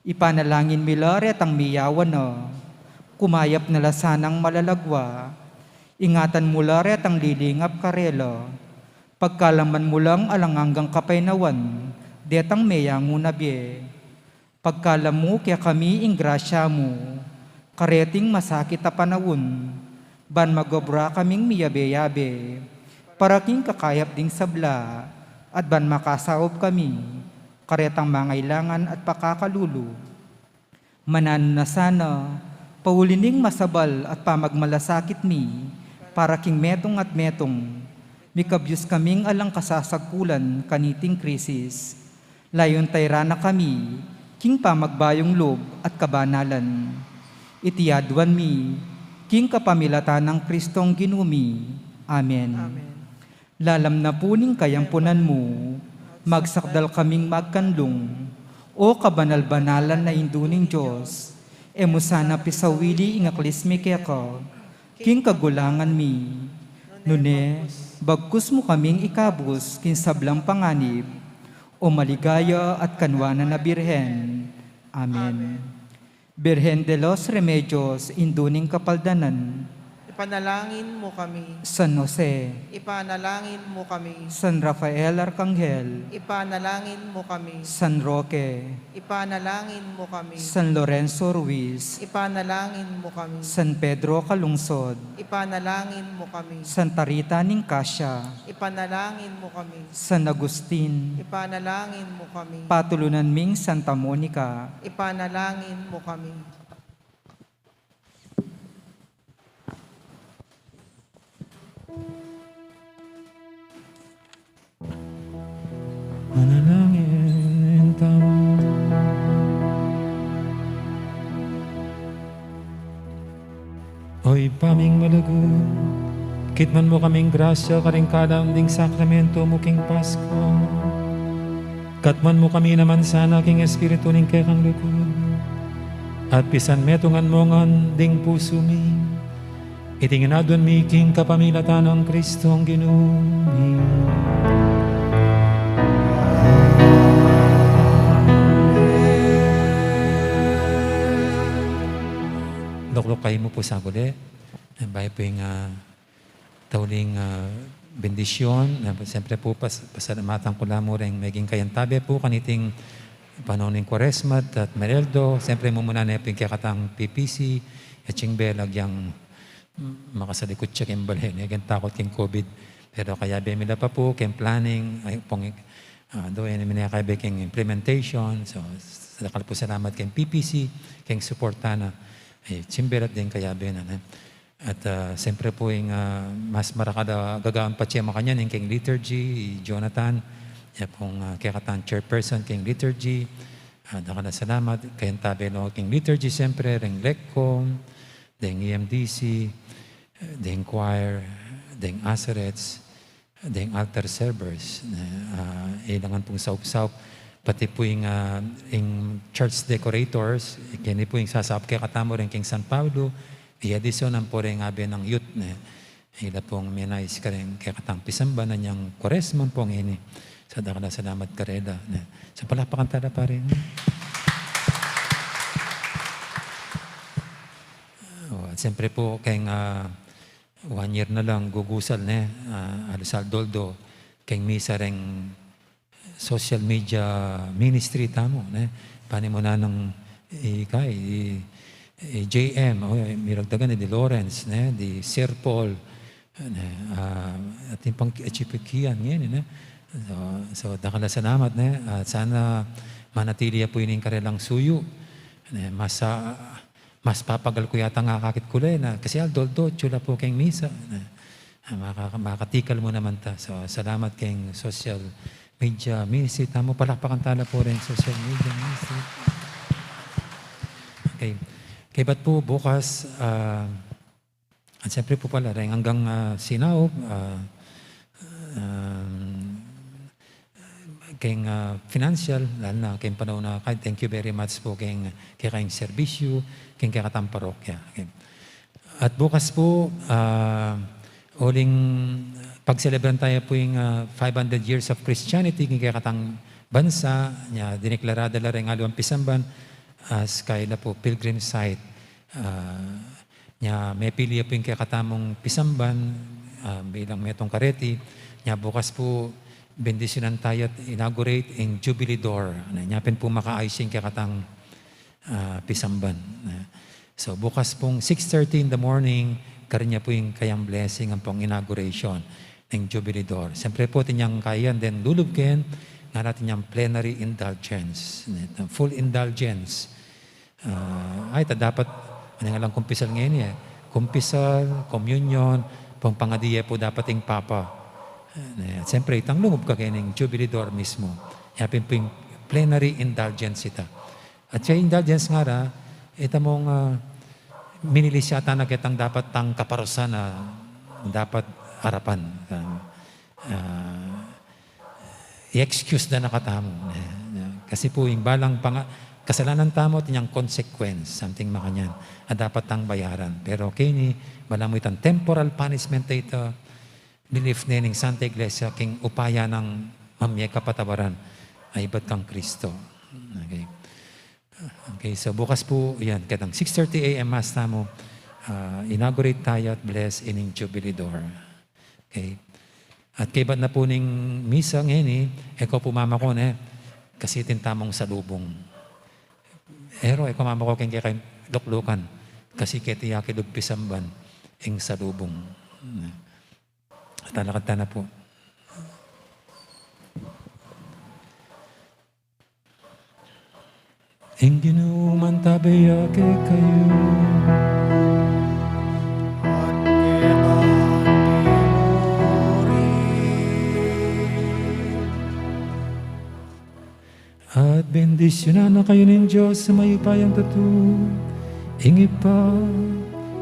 Ipanalangin mila retang miyawa na, kumayap na lasanang malalagwa, ingatan mula retang lilingap karela, pagkalaman mo lang alanganggang kapainawan, detang meyango na biye. Pagkalam mo kaya kami ing grasya mo, kareting masakit a panawon, ban magobra kaming miyabe-yabe, para king kakayap ding sabla, at ban makasaob kami, karetang mangailangan at pakakalulu. Manan na sana, paulining masabal at pamagmalasakit mi, para king metong at metong, mikabyus kaming alang kasasagkulan kaniting krisis. Layon tayrana kami, king pamagbayong lob at kabanalan. Itiyaduan mi, king kapamilatan ng Kristong ginumi. Amen. Amen. Lalam na puning kayampunan mo, magsakdal kaming magkanlong, o kabanal-banalan na induning Diyos, emusana pisawili ingaklismi kaya ka, king kagulangan mi. Nune, bagkus mo kaming ikabus kin sablang panganib, o maligaya at kanwanan na Birhen. Amen. Birhen de los Remedios, induning kapaldanan, Ipanalangin mo kami. San Jose, Ipanalangin mo kami. San Rafael Arcangel, Ipanalangin mo kami. San Roque, Ipanalangin mo kami. San Lorenzo Ruiz, Ipanalangin mo kami. San Pedro Calungsod, Ipanalangin mo kami. Santa Rita Ninkasya, Ipanalangin mo kami. San Agustin, Ipanalangin mo kami. Patulunan ming Santa Monica, Ipanalangin mo kami. Manalangin tamo. Oy paming malugod, kitman mo kaming grasya karing kadam ding sakramento mo king Pasko. Katman mo kami naman sana king espiritu ning kekang lukod. At pisan metungan mo ngan ding puso mi. Itinginadon mi king kapamilatan ng Kristo ang ginumi. Luklok kayo mo po sa guli. Bahay po yung tauling bendisyon. Siyempre po, pasalamatan ko lang mo rin maging kayantabi po kaniting panahon ng Quaresma at Mereldo. Siyempre mo muna na yung kakatang PPC at yung belag yung makasalikot siya kayong balhin. Yung takot kayong COVID. Pero kaya bemila pa po kayong planning, ay pong doon yung minakaiba kayong implementation. So, sakal po salamat kayong PPC, kayong supportana. Chimberat din kaya benan. At siyempre po yung mas marakada gagaan pa siya makanya ng kayong liturgy, Jonathan, yan pong kakatang chairperson kayong liturgy. Nakala salamat kayong tabi no kayong liturgy siyempre, ring LECCOM, ding EMDC, ding choir, ding asserets, ding altar servers. Ilangan pong saup-saup. Pati po yung church decorators, kini po yung sasap kaya katamo rin king San Paulo, i-edison ang po rin ngabi ng youth. Ila pong minais ka rin kaya katang pisamba na niyang Quaresma pong ini. Sa dakala salamat karela. Sa palapakan tala pa rin. At siyempre po kayong 1 year na lang gugusal Alusal Doldo, kayong misa rin social media ministry tamo pani mo na ng JM miragdagan di Lawrence di Sir Paul at yung pang achipikian ngayon so dakala salamat at sana manatili po yun yung karelang suyo mas papagal ko yata nga kakit kulay kasi aldoldo chula po kayong misa makatikal mo naman ta so salamat kayong social media ministry. Tamo palakpakan tala po rin social media ministry. Okay. Kaya ba't po bukas, at siyempre po pala rin hanggang sinaop, kayong financial, lalo na kayong panahon na thank you very much po kayong serbisyo, kayong kakatang parokya. Okay. At bukas po, uling pag-celebran tayo po yung 500 years of Christianity ng kakatang bansa, niya dineklarada la rin alawang pisamban as kaya na po pilgrim site. Niya may pili po yung kakatamong pisamban bilang metong kareti. Niya bukas po bendisyonan tayo at inaugurate in Jubilee Door. Niya po maka-ayos yung kakatang pisamban. So bukas pong 6:30 in the morning, karin niya po yung kayang blessing ang pong inauguration ng Jubilee Door. Siyempre po tinyang kayan, then lulubkin nga natin yung plenary indulgence. Full indulgence. Dapat, ano nga lang kumpisal ngayon kumpisal, communion, pang pangadiya po dapat yung papa. Siyempre, itang lungub ka kayo ng Jubilee Door mismo. Yapin po yung plenary indulgence ita. At siya indulgence nga ra, ita mong minilisyata na kitang dapat tang kaparusan na dapat harapan. I-excuse na nakatamo. Kasi po yung balang kasalanan tamo at yung consequence, something makanyan, dapat tang bayaran. Pero kini, balang mo itang temporal punishment ito, belief na ng Santa Iglesia, king upaya ng mamye kapatawaran, ay iba't kang Kristo. Okay, so bukas po, yan, katang 6:30 a.m. Mass tamo, inaugurate tayo at bless in Jubilee Door. Okay. At kay ba't na po ning misa ngayon eko po mama ko kasi tintamong salubong. Ero, eko mama ko kay luklukan kasi ketiyaki lugpisamban ing salubong. Talakad na po. Ing ginuman tabayake kayo at bendisyonan na kayo ng Diyos sa mayupayang totoo, ingi pa,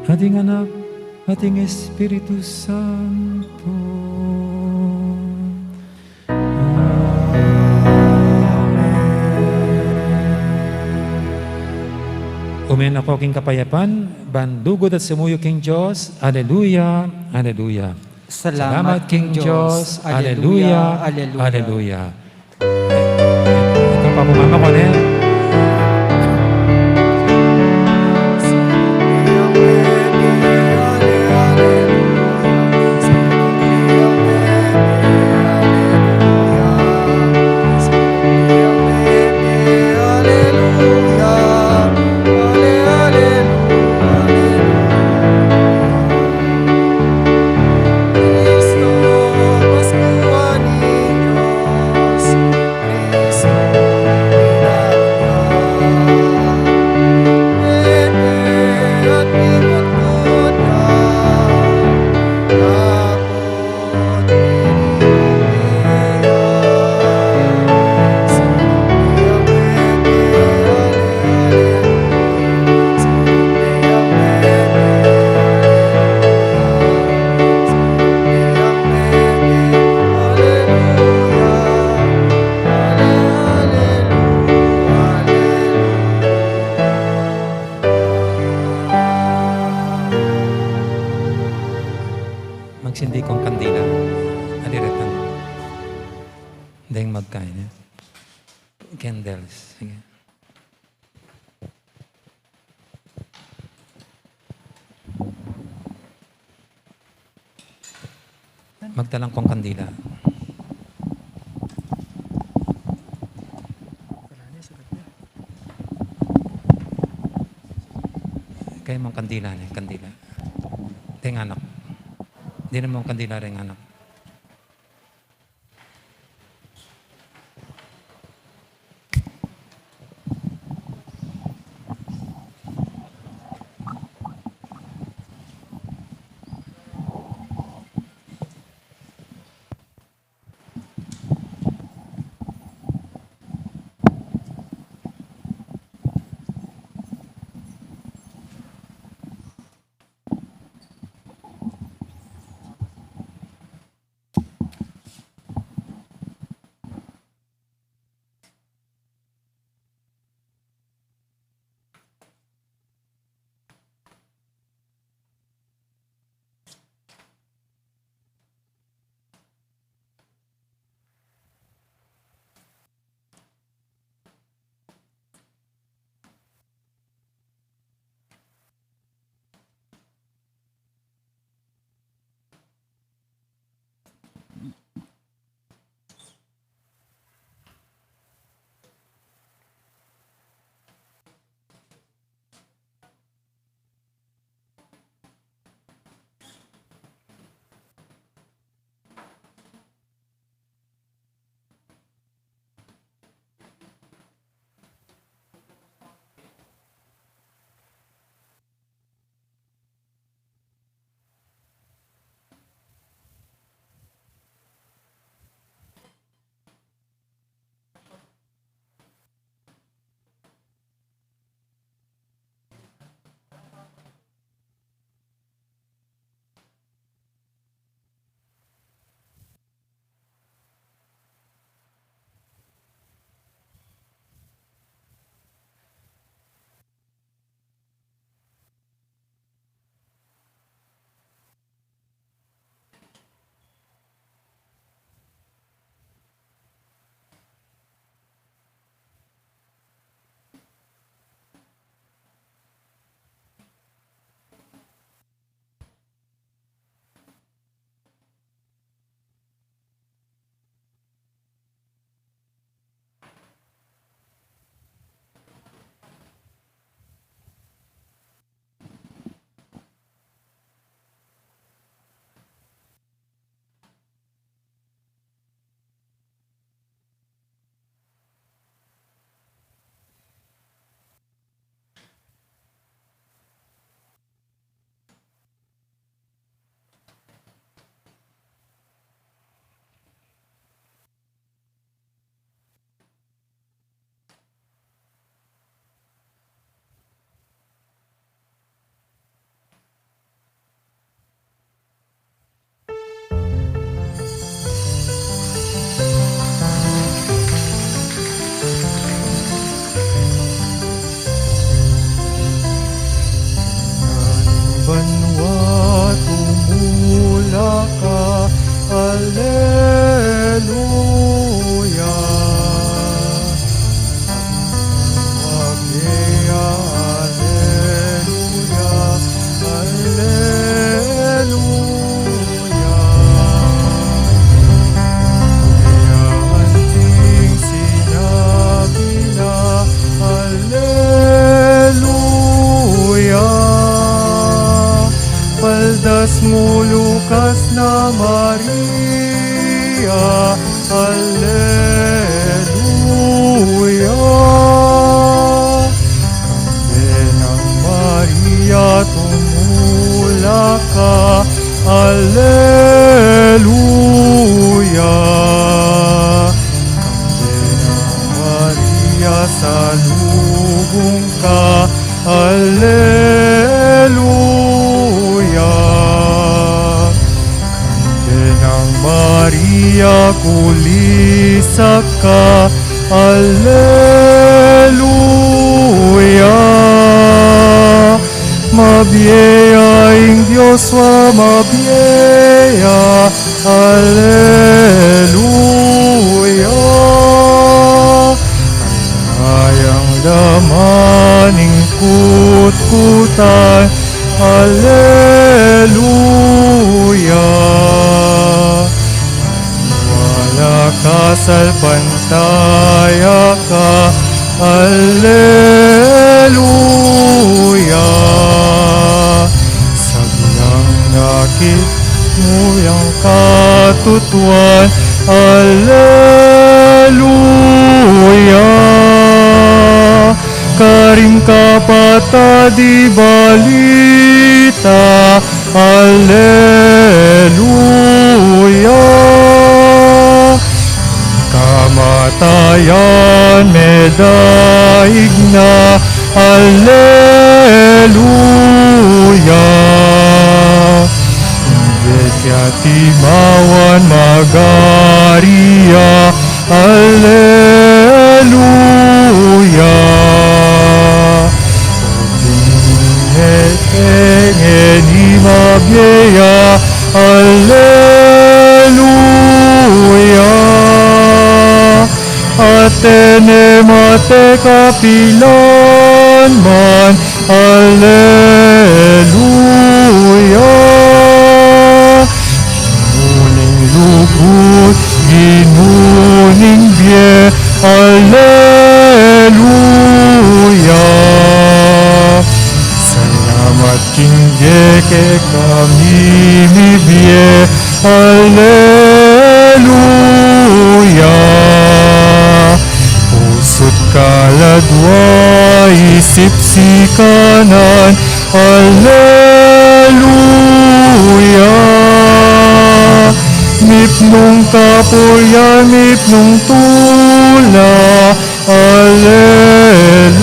ating anak, ating Espiritu Santo. Amen. Umen ako king kapayapan, bandugod at sumuyo king Diyos. Aleluya, aleluya. Salamat, King Diyos. Aleluya, aleluya. Ito pa pumama ko na. Magsindi kong kandila. Aliratang. Dahil magkain. Candles. Sige. Magtalang kong kandila. Kaya mong kandila niya, kandila. Dahil anak. Hindi naman kandila rin anak. das mo Lucas na Maria, Alleluia. Benang Maria, tumula ka, Alleluia. Benang Maria, salubong ka, Alleluia. Benang Maria, kulisa ka, Alleluia. Mabiyaing Diyos wa mabiya, Alleluia. Ayang damaning kutkutan, Alleluia. Wala kasal pantaya ka, Alleluia. Sabilang nakit mo yung katutuan, Alleluia. Karim kapata di balita, Alleluia. Kamatayan medaig na, Alleluia. Timawan magaria, Alleluia. Ni mabiyaya, Alleluia. Atene mate kapilan man, Alleluia. Ginuning lugod, ginuning biye, Alleluia. Salamat kingge ke kami mibye, Alleluia. Pusot kaladwa, isip si kanan, Alleluia. Mipnong kapuya, mipnong tula, Alleluia.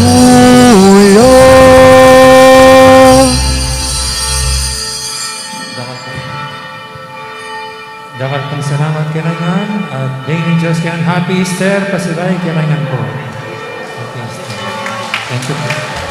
Dakal kong salamat kailangan at Dane Diyos kayan Happy Easter, pasibay kailangan po. Happy Easter. Thank you.